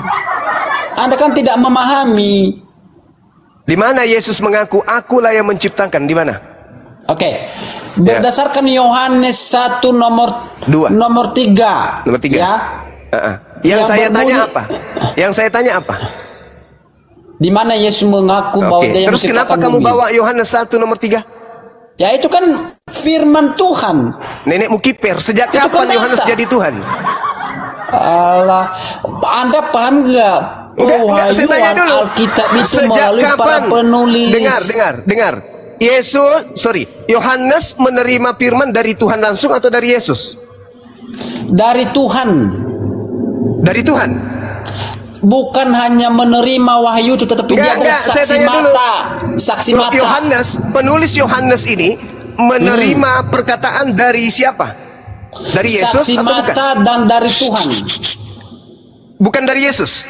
Anda kan tidak memahami. Di mana Yesus mengaku akulah yang menciptakan? Di mana? Oke. Berdasarkan Yohanes 1 nomor 3. Nomor 3. Ya. Yang saya tanya apa? Yang saya tanya apa? Di mana Yesus mengaku bahwa dia yang terus kenapa menciptakan kamu bumi? bawa Yohanes 1 nomor 3? Ya itu kan firman Tuhan. Nenekmu kiper. Sejak Itu kapan kan Yohanes data. jadi Tuhan? Allah, Anda paham nggak? Enggak, saya tanya dulu. Alkitab itu Sejak melalui para kapan? penulis. Dengar. Yohanes menerima firman dari Tuhan langsung atau dari Yesus? Dari Tuhan. Dari Tuhan. Bukan hanya menerima wahyu itu, tetapi dia adalah saksi mata. Saksi mata. Penulis Yohanes ini menerima perkataan dari siapa? Dari Yesus saksi atau mata bukan? Dan dari Tuhan. Bukan dari Yesus.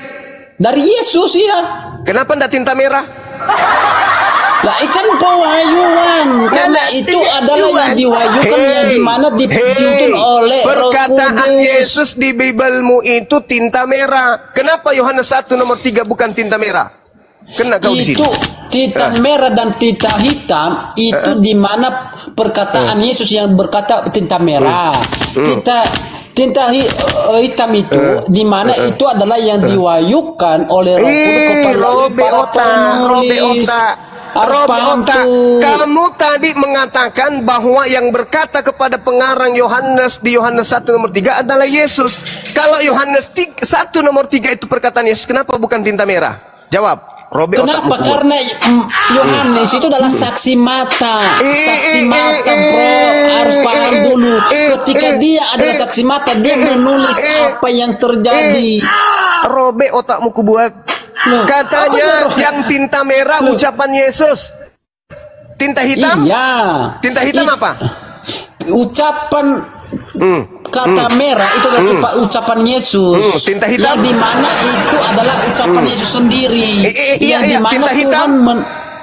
Dari Yesus ya. Kenapa enggak tinta merah? Lah ikan pewahyuan. Karena itu adalah yang diwahyukan yang dimana dituntun oleh perkataan Roh Kudus. Yesus di Bibelmu itu tinta merah. Kenapa Yohanes 1 nomor 3 bukan tinta merah? Kena kau di sini. Itu tinta merah dan tinta hitam itu di mana perkataan Yesus yang berkata tinta merah. hitam itu di mana itu adalah yang diwahyukan oleh Roh Kudus kepada para penulis. Harus paham tuh. Kamu tadi mengatakan bahwa yang berkata kepada pengarang Yohanes di Yohanes 1 nomor 3 adalah Yesus. Kalau Yohanes 1 nomor 3 itu perkataan Yesus, kenapa bukan tinta merah? Jawab. Kenapa? Karena Yohanes itu adalah saksi mata. Saksi mata, bro. Harus paham dulu. Ketika dia adalah saksi mata, dia menulis apa yang terjadi. Robek otakmu kubuat. Katanya yang tinta merah ucapan Yesus. Tinta hitam? Iya. Tinta hitam apa? Ucapan kata merah itu adalah ucapan Yesus. Tinta hitam? Yang di mana itu adalah ucapan Yesus sendiri. Iya. Tinta hitam?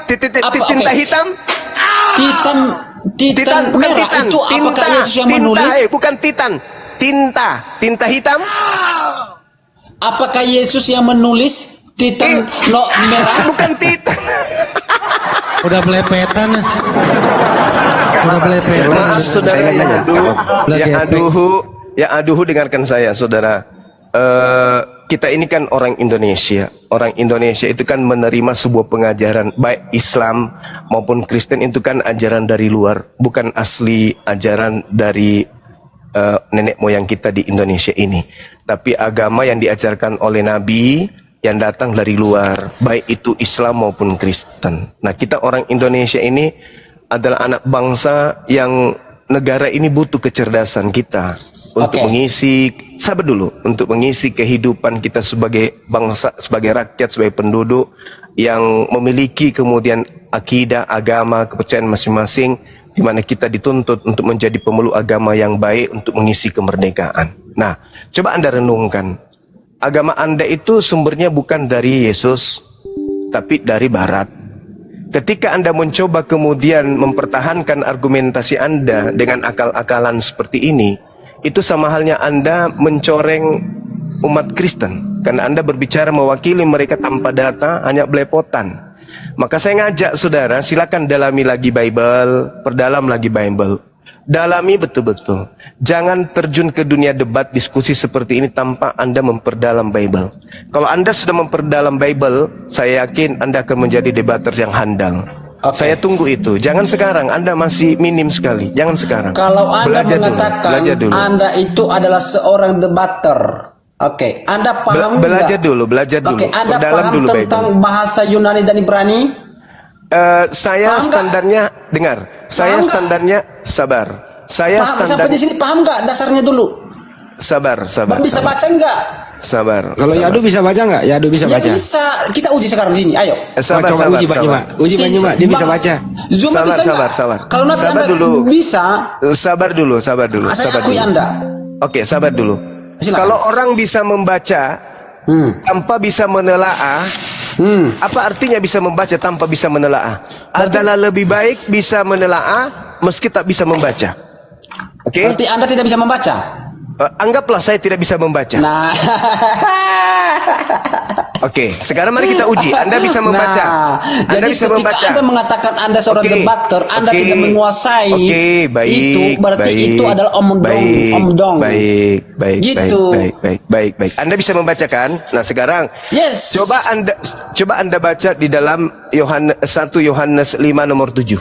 Tinta hitam? Titan bukan merah titan. itu apakah Yesus yang menulis? Bukan titan. Tinta hitam? Apakah Yesus yang menulis? Titan merah? Bukan titan. Udah belepetan. Saudara ya aduh dengarkan saya, saudara. Kita ini kan orang Indonesia. Orang Indonesia itu kan menerima sebuah pengajaran, baik Islam maupun Kristen itu kan ajaran dari luar, bukan asli ajaran dari nenek moyang kita di Indonesia ini. Tapi agama yang diajarkan oleh Nabi yang datang dari luar, baik itu Islam maupun Kristen. Nah, kita orang Indonesia ini adalah anak bangsa yang negara ini butuh kecerdasan kita untuk mengisi, sabar dulu, untuk mengisi kehidupan kita sebagai bangsa, sebagai rakyat, sebagai penduduk yang memiliki kemudian akidah, agama, kepercayaan masing-masing, di mana kita dituntut untuk menjadi pemeluk agama yang baik untuk mengisi kemerdekaan. Nah, coba Anda renungkan. Agama Anda itu sumbernya bukan dari Yesus, tapi dari Barat. Ketika Anda mencoba kemudian mempertahankan argumentasi Anda dengan akal-akalan seperti ini, itu sama halnya Anda mencoreng umat Kristen. Karena Anda berbicara mewakili mereka tanpa data, hanya belepotan. Maka saya ngajak saudara, silakan dalami lagi Bible, perdalam lagi Bible. Dalami betul-betul. Jangan terjun ke dunia debat diskusi seperti ini tanpa Anda memperdalam Bible. Kalau Anda sudah memperdalam Bible, saya yakin Anda akan menjadi debater yang handal. Saya tunggu itu. Jangan sekarang, Anda masih minim sekali. Jangan sekarang. Kalau Anda belajar mengatakan dulu. Anda itu adalah seorang debater, Anda paham belajar dulu. Anda perdalam paham dulu tentang Bible. bahasa Yunani dan Ibrani? Saya standarnya dengar. Saya standarnya sabar. Saya Sampai di sini paham nggak dasarnya dulu? Sabar. Bisa baca nggak? Sabar. Kalau Yadu bisa baca nggak? Yadu bisa Ya baca. bisa. Kita uji sekarang di sini. Ayo. Sabar. Uji Banyuma. Dia bisa baca. Zuma bisa nggak? Sabar. Kalau nanti Sabar Anda dulu. bisa. Sabar dulu. Saya akui Anda. Oke, sabar dulu. Silakan. Kalau orang bisa membaca tanpa bisa menelaah, apa artinya bisa membaca tanpa bisa menelaah? Adalah lebih baik bisa menelaah meski tak bisa membaca. Oke? Berarti Anda tidak bisa membaca? Anggaplah saya tidak bisa membaca. Nah. Oke, sekarang mari kita uji. Anda bisa membaca. Anda jadi bisa ketika membaca. Anda mengatakan Anda seorang debater, Anda tidak menguasai. Baik, itu berarti itu adalah omdong. Baik. Gitu. Baik. Anda bisa membacakan. Nah, sekarang Yes. coba Anda baca di dalam 1 Yohanes 5 nomor 7.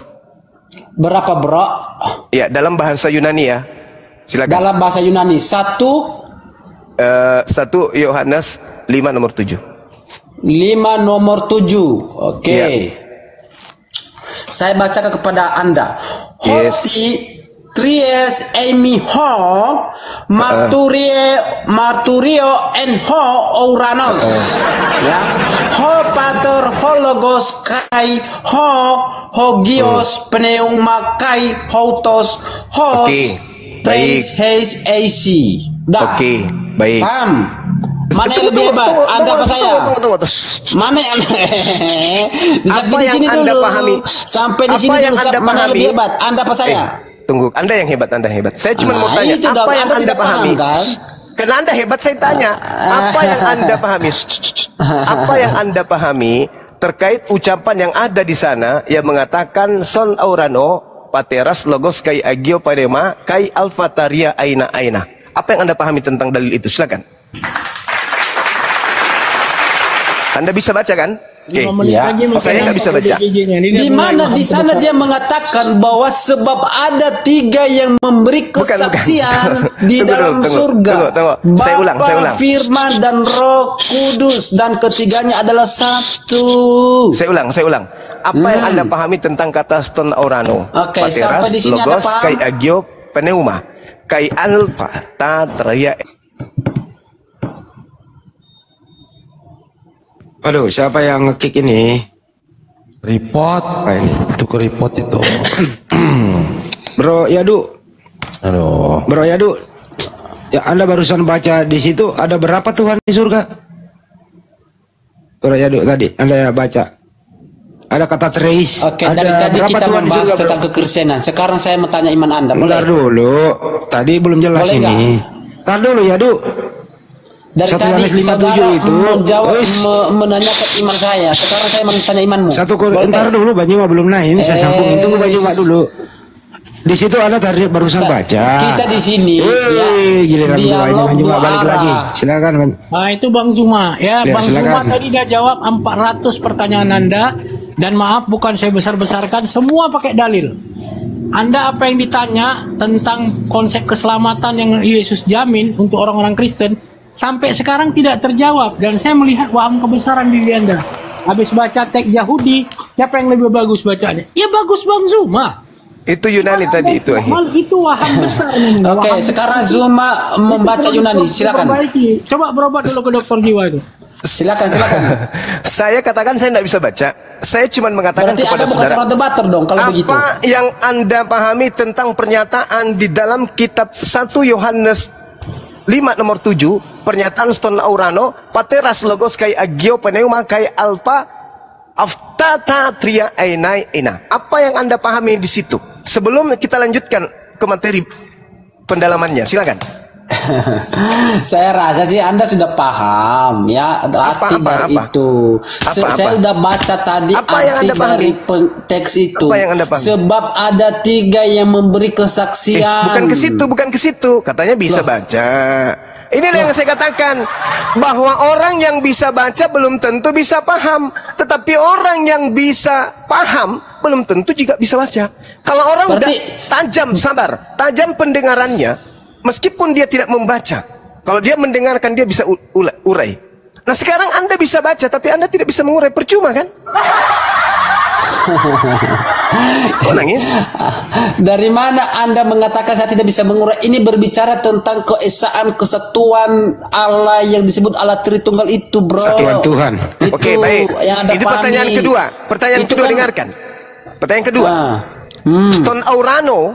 Berapa, bro? Ya, dalam bahasa Yunani ya. Silakan. Dalam bahasa Yunani 1 Yohanes 5 nomor 7. 5 nomor 7. Oke. Ya. Saya bacakan kepada Anda. Yes. Hoti Tries Amy Ho Marturio and Ho Ouranos. Ya. Ho Pater Hologos Kai Ho Hogios Pneuma Kai Houtos Hos Trace Haze AC. Oke, baik. Paham? Mana yang lebih hebat? Anda apa saya? Tunggu. Mana yang Apa yang sini Anda dulu. pahami? Sampai di Apa sini yang dulu. Anda Mana yang pahami? lebih hebat? Anda apa saya? Tunggu, Anda yang hebat. Saya cuma mau Nah, tanya, itu apa dong, yang Anda Anda tidak paham, pahami? kan? Karena Anda hebat, saya tanya, apa yang Anda pahami? Apa yang Anda pahami terkait ucapan yang ada di sana yang mengatakan son aurano pateras logos kai agio padema kai alfataria aina. Apa yang Anda pahami tentang dalil itu? Silakan. Anda bisa baca kan? Oke. Ya. Saya nggak bisa baca. Di mana di sana dia mengatakan bahwa sebab ada 3 yang memberi kesaksian di dalam surga. Tunggu. Saya ulang. Firman dan Roh Kudus, dan ketiganya adalah satu. Saya ulang. Apa yang Anda pahami tentang kata ston aurano? Oke, Pateras, sampai di sini logos, Anda paham? kai agio, pneuma, kai alpha, tatria. Aduh, siapa yang nge-kick ini? Report. Apa ini? Itu ke report itu. Bro Yadu. Aduh. Bro Yadu. Ya, Anda barusan baca di situ ada berapa Tuhan di surga? Bro Yadu tadi Anda baca. Ada kata treis. Oke, ada dari tadi berapa kita Tuhan di membahas surga, tentang kekristenan. Sekarang saya mau tanya iman Anda. Bentar Boleh? dulu. Tadi belum jelas Boleh ini. Ntar dulu Yadu. Dari 1 tadi Yohanes 5:7 saudara itu. menjawab, Wis. menanyakan iman saya. Sekarang saya mau tanya imanmu. Ntar dulu Banyuma belum naik. Ini saya sambungin. Tunggu Banyuma dulu. Di situ Anda tadi barusan baca. Kita di sini ya, giliran dialog Banyuma dua balik arah. lagi. Silakan Nah, itu Bang Zuma. Ya, Ya, Bang silakan. Zuma tadi dia jawab 400 pertanyaan Anda. Dan maaf, bukan saya besar-besarkan, semua pakai dalil. Anda apa yang ditanya tentang konsep keselamatan yang Yesus jamin untuk orang-orang Kristen, sampai sekarang tidak terjawab. Dan saya melihat waham kebesaran diri Anda. Habis baca teks Yahudi, siapa yang lebih bagus bacanya? Ya bagus Bang Zuma. Itu Yunani tadi itu. Itu waham besar. Oke, sekarang Zuma membaca Yunani. Silakan. Coba berobat dulu ke dokter jiwa itu. Silakan. Saya katakan saya tidak bisa baca. Saya cuma mengatakan Berarti kepada Anda bukan saudara. seorang debater dong kalau begitu. Apa yang Anda pahami tentang pernyataan di dalam kitab 1 Yohanes 5 nomor 7, pernyataan ston aurano, pateras logos kai agio pneuma kai alpha aftata tria ainai ina. Apa yang Anda pahami di situ? Sebelum kita lanjutkan ke materi pendalamannya, silakan. Saya rasa sih Anda sudah paham ya arti dari itu. Saya sudah baca tadi Apa yang arti Anda pahami? dari teks itu. Apa yang Anda pahami? Sebab ada 3 yang memberi kesaksian. Bukan ke situ. Katanya bisa baca. Inilah yang saya katakan, bahwa orang yang bisa baca belum tentu bisa paham, tetapi orang yang bisa paham belum tentu juga bisa baca. Kalau orang udah tajam pendengarannya, meskipun dia tidak membaca, kalau dia mendengarkan dia bisa urai. Nah sekarang Anda bisa baca tapi Anda tidak bisa mengurai, percuma kan? Kok nangis? Dari mana Anda mengatakan saya tidak bisa mengurai? Ini berbicara tentang keesaan kesatuan Allah yang disebut Allah Tritunggal itu, bro. Satuan Tuhan. Oke, baik. Itu pertanyaan kedua. Pertanyaan kedua, dengarkan. Pertanyaan kedua. Ston aurano,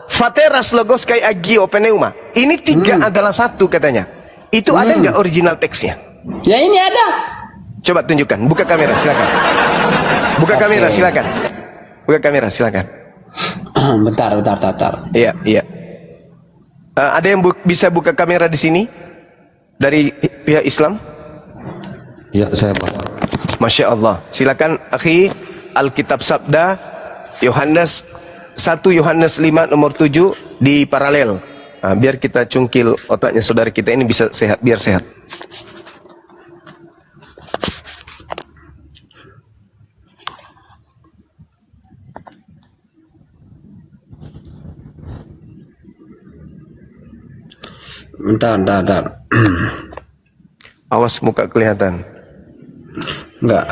fateras logos kai agio pneuma. Ini 3 adalah satu katanya. Itu ada nggak original teksnya? Ya ini ada. Coba tunjukkan. Buka kamera, silakan. Buka kamera, silakan. Buka kamera, silakan. Bentar. Iya. Ada yang bisa buka kamera di sini dari pihak Islam? Ya, saya Pak. Masya Allah. Silakan, akhi. Alkitab Sabda Yohanes 1 Yohanes 5 nomor 7 di paralel. Nah, biar kita cungkil otaknya saudara kita ini bisa sehat, biar sehat. Bentar. Awas muka kelihatan. Enggak.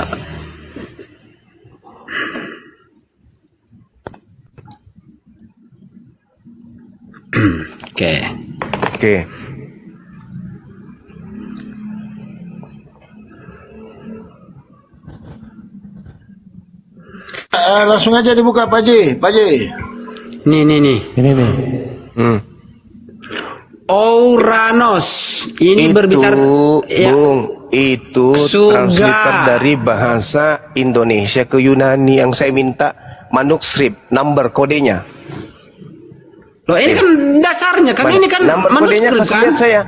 Oke. Langsung aja dibuka Pak Haji. Nih. Ini nih. Ouranos. Ini berbicara Bung, itu translator dari bahasa Indonesia ke Yunani yang saya minta manuskrip, number kodenya. Loh ini kan dasarnya kan, ini kan number kodenya manuskrip kan? saya.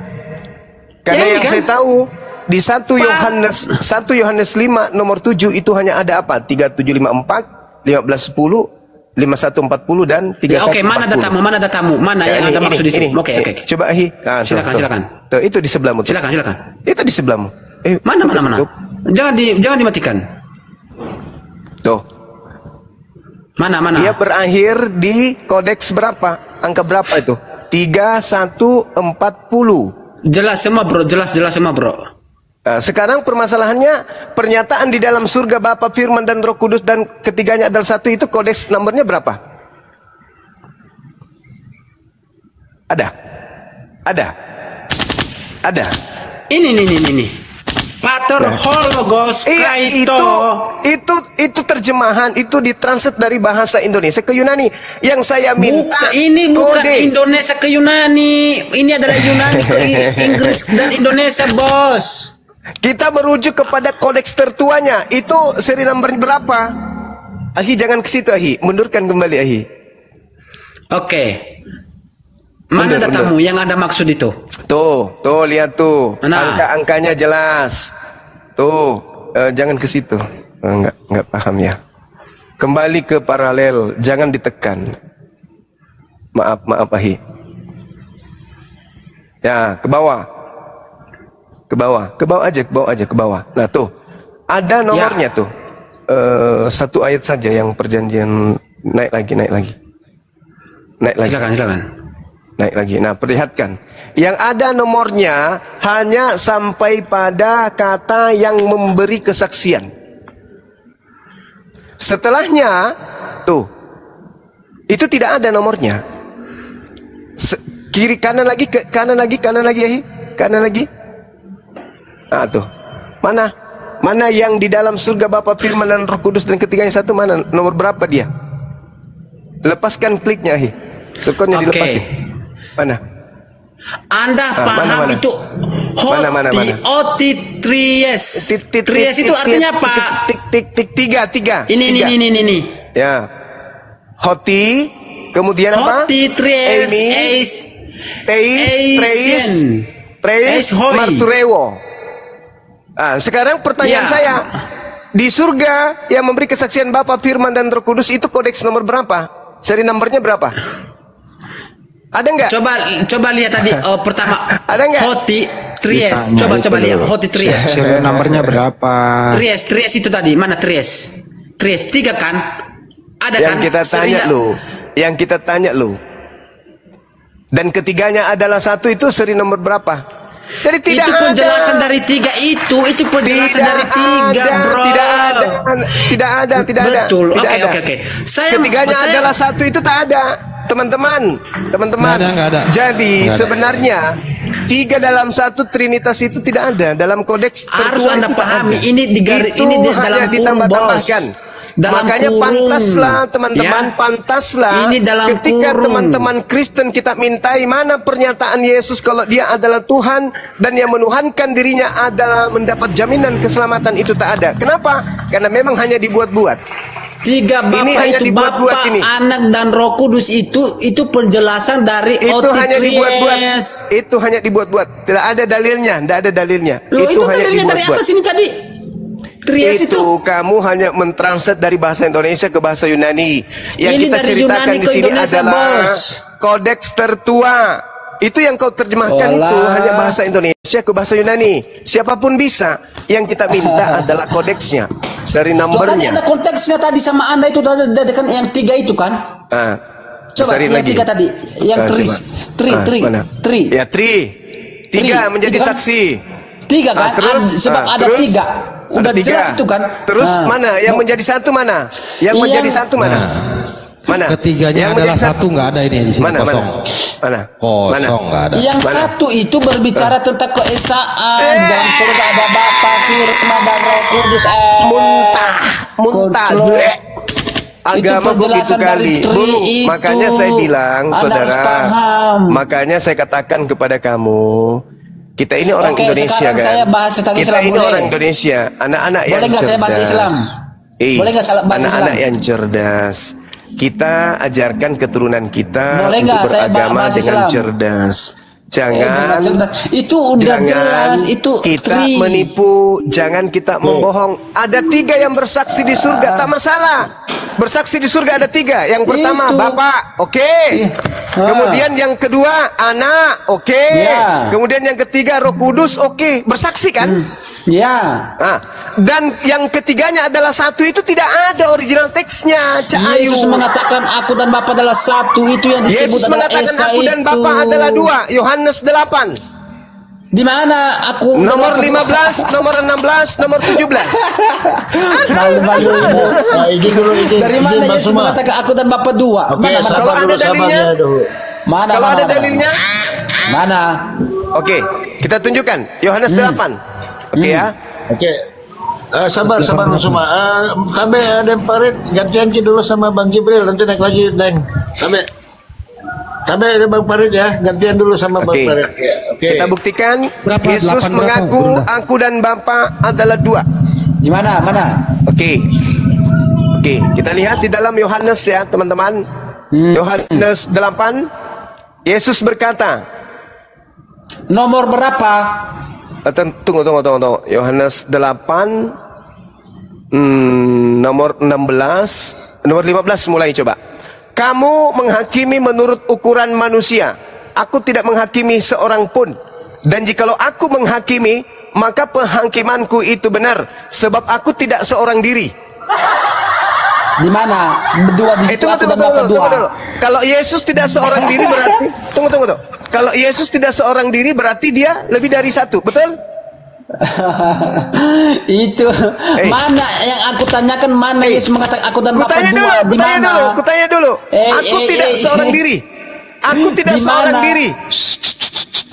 Karena Ya, yang kan? saya tahu di 1 Yohanes 5 nomor 7 itu hanya ada apa? 3754, 1510, 5140 dan 3140. Ya, oke, mana datamu? Mana datamu? Mana Ya, yang ini, Anda maksud di sini? Oke. Coba Ahi. Nah, Silakan, tuh. silakan. Tuh, itu di sebelahmu. Tuh. Silakan. Itu di sebelahmu. Mana? tutup. Jangan dimatikan. Tuh. Mana? Dia berakhir di kodeks berapa? Angka berapa itu? 3140. Jelas semua, Bro. Jelas semua, Bro. Nah, sekarang permasalahannya pernyataan di dalam surga Bapa, Firman dan Roh Kudus dan ketiganya adalah satu, itu kodeks nomornya berapa? Ada. Ini. Pater Hologos Kaito. Itu terjemahan, itu ditranslate dari bahasa Indonesia ke Yunani. Yang saya minta Ini bukan kode. Indonesia ke Yunani. Ini adalah Yunani ke Inggris dan Indonesia, Bos. Kita merujuk kepada kodeks tertuanya. Itu seri nomor berapa? Ahi, jangan ke situ, Ahi. Mundurkan kembali, Ahi. Oke. Mana datamu yang Anda maksud itu? Tuh, lihat tuh. Nah. Angka-angkanya jelas. Tuh, jangan ke situ. Enggak paham ya. Kembali ke paralel, jangan ditekan. Maaf, Ahi. Ya, ke bawah. Ke bawah. Nah, tuh. Ada nomornya tuh. Satu ayat saja yang perjanjian naik lagi. Silakan. Naik lagi. Nah, perlihatkan. Yang ada nomornya hanya sampai pada kata yang memberi kesaksian. Setelahnya, tuh. Itu tidak ada nomornya. Kiri kanan lagi, kanan lagi, Ahi. Kanan lagi. Nah, tuh. Mana yang di dalam surga Bapa, Firman dan Roh Kudus dan ketiganya satu, mana? Nomor berapa dia? Lepaskan kliknya, Ahi. Sekonnya dilepasin. Mana? Anda paham mana? itu Mana? Tries. Tries itu artinya apa? Tiga. Ini. Ya. Hoti, kemudian apa? Hoti Tries. Treis, Marturewo. Sekarang pertanyaan saya, di surga yang memberi kesaksian Bapa, Firman dan Roh Kudus itu kodeks nomor berapa? Seri nomornya berapa? Ada nggak? Coba lihat tadi pertama. Ada nggak? Hoti Tries. Coba lihat Hoti Tries. Serial nomornya berapa? Tries itu tadi. Mana Tries? Tries 3 kan? Ada yang kan? Yang kita tanya lu. Dan ketiganya adalah satu, itu seri nomor berapa? Jadi tidak itu penjelasan ada. Dari 3 itu penjelasan dari 3, Bro. Tidak ada. Betul. Oke. Ketiganya adalah satu, itu tak ada. Teman-teman. Nggak ada. Jadi sebenarnya 3 dalam 1 Trinitas itu tidak ada dalam kodeks tertua. Harus Anda pahami ini di garis ini di dalam ditambah-tambahkan. Makanya kurung. Pantaslah teman-teman, pantaslah ini dalam ketika kurung. teman-teman Kristen kita mintai mana pernyataan Yesus kalau dia adalah Tuhan dan yang menuhankan dirinya adalah mendapat jaminan keselamatan, itu tak ada. Kenapa? Karena memang hanya dibuat-buat. 3 Bapa Ini hanya itu dibuat-buat Bapa, ini. Anak dan Roh Kudus itu penjelasan dari Itu hanya dibuat-buat. Otitries. Itu hanya dibuat-buat. Tidak ada dalilnya, tidak ada dalilnya. Loh, itu hanya dalilnya dari dibuat-buat. atas ini tadi. Tries itu Kamu hanya mentranslate dari bahasa Indonesia ke bahasa Yunani. Yang Ini kita dari ceritakan Yunani di ke sini Indonesia, adalah Bos. kodeks tertua. Itu yang kau terjemahkan itu hanya bahasa Indonesia ke bahasa Yunani. Siapapun bisa. Yang kita minta adalah kodeksnya, seri Tadi nomornya. ada konteksnya tadi sama Anda itu tadi kan yang 3 itu kan? Coba Seri yang lagi. 3 tadi, yang Mana? Ya, tiga menjadi itu kan? saksi. 3 kan? Sebab ada 3. Udah ada 3. jelas itu kan? Terus mana? Yang menjadi satu mana? Yang menjadi satu mana? Mana? Ketiganya Yang adalah menjadi satu, nggak ada ini di sini, Mana? kosong. Mana? Kosong, nggak ada. Yang satu itu berbicara tentang keesaan dan surga ada Bapa, Firman dan Roh Kudus. Muntah. Agama gue gitu kali. Makanya saya bilang, saudara. Makanya saya katakan kepada kamu, kita ini orang Indonesia kan. Saya bahas tentang kita Islam, ini boleh? orang Indonesia, anak-anak yang Boleh nggak cerdas. saya bahas Islam? Boleh nggak saya bahas anak-anak Islam? yang cerdas. Kita ajarkan keturunan kita Boleh untuk nggak saya beragama bahas dengan Islam? cerdas. Jangan itu udah jelas, itu kita tri. menipu, jangan kita membohong. Ada 3 yang bersaksi di surga, tak masalah. Bersaksi di surga ada 3. Yang pertama Itu. Bapak, oke. Kemudian yang kedua Anak, oke. Ya. Kemudian yang ketiga Roh Kudus, oke. Bersaksi kan? Ya. Nah, dan yang ketiganya adalah satu, itu tidak ada original teksnya, Cak Ayu. Yesus mengatakan aku dan Bapa adalah satu, itu yang disebut Yesus adalah mengatakan Esa aku dan itu. Bapa adalah 2, Yohanes 8. Di mana aku Nomor 15, nomor 16, nomor 17. malu-malu. Nah, ini dulu ini. Dari mana Izin, Bang Yesus Suma. mengatakan aku dan Bapa 2? Oke, Mana? Kalau sabar ada dulu, sabar dalilnya? ya dulu. Mana? Kalau mana, ada mana? dalilnya, Mana? oke, kita tunjukkan Yohanes 8. Oke ya. Oke. Sabar Bang Suma. Kami ada parit gantian dulu sama Bang Jibril, nanti naik lagi Deng. Kami ada Bang Parit ya, gantian dulu sama Bang Oke. Parit. Ya, oke. Kita buktikan Berapa? Yesus 8 berapa? mengaku Udah. aku dan Bapa adalah 2. Di mana? Mana? Oke. Oke, kita lihat di dalam Yohanes ya, teman-teman. Yohanes 8, Yesus berkata, Nomor berapa? tunggu. Yohanes 8, nomor 16, nomor 15 mulai coba. Kamu menghakimi menurut ukuran manusia. Aku tidak menghakimi seorang pun. Dan jikalau aku menghakimi, maka penghakimanku itu benar. Sebab aku tidak seorang diri. Di mana? Berdua di situ aku dan Bapa 2. Kalau Yesus tidak seorang diri berarti tunggu. Kalau Yesus tidak seorang diri berarti dia lebih dari 1, betul? Itu mana yang aku tanyakan, mana Yesus mengatakan aku dan Bapa 2? Di mana? Kutanya dulu. Aku tidak seorang diri. Aku tidak Di seorang mana? diri.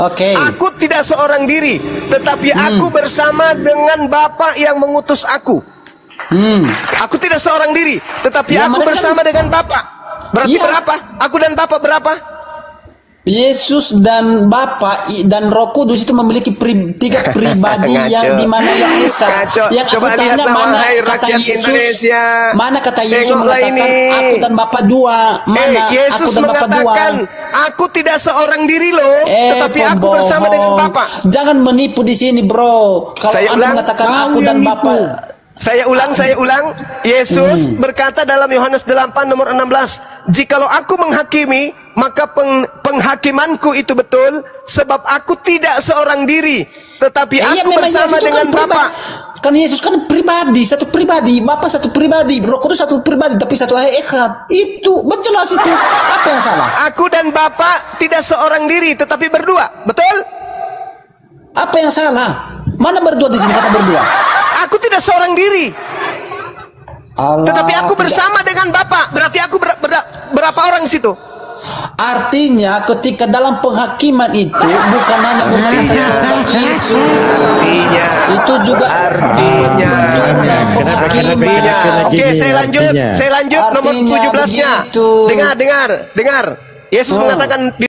Oke. Aku tidak seorang diri, tetapi aku bersama dengan Bapa yang mengutus aku. Aku tidak seorang diri, tetapi Ya, aku mana kan- bersama dengan Bapa. Berarti Iya. berapa? Aku dan Bapa berapa? Yesus dan Bapa dan Roh Kudus itu memiliki 3 pribadi Ngaco. yang di mana yang Esa. Ngaco. Yang aku Coba tanya lihatlah, mana wahai kata rakyat Yesus? Indonesia. Mana kata Yesus Tengoklah mengatakan ini. aku dan Bapa 2? Mana Yesus aku dan Bapa 2? mengatakan, aku tidak seorang diri loh, tetapi aku pembohong. bersama dengan Bapa. Jangan menipu di sini, bro. Kalau Saya Anda ulang. mengatakan Kau aku dan yang Bapa, Saya ulang. Yesus berkata dalam Yohanes 8 nomor 16, jikalau aku menghakimi, maka penghakimanku itu betul, sebab aku tidak seorang diri, tetapi aku memang bersama Yesus itu dengan kan Bapa. Kan Yesus kan pribadi, satu pribadi, Bapa satu pribadi, Roh Kudus satu pribadi, tapi satu hakikat. Itu jelas itu. Apa yang salah? Aku dan Bapa tidak seorang diri, tetapi berdua, betul? Apa yang salah? Mana berdua di sini kata berdua? Aku tidak seorang diri, Allah, tetapi aku tidak. bersama dengan Bapa. Berarti aku berapa orang situ? Artinya ketika dalam penghakiman itu bukan hanya mengatakan Yesus, Artinya, itu juga artinya. penghakiman. Oke, saya lanjut nomor Artinya 17-nya. begitu. Dengar. Yesus mengatakan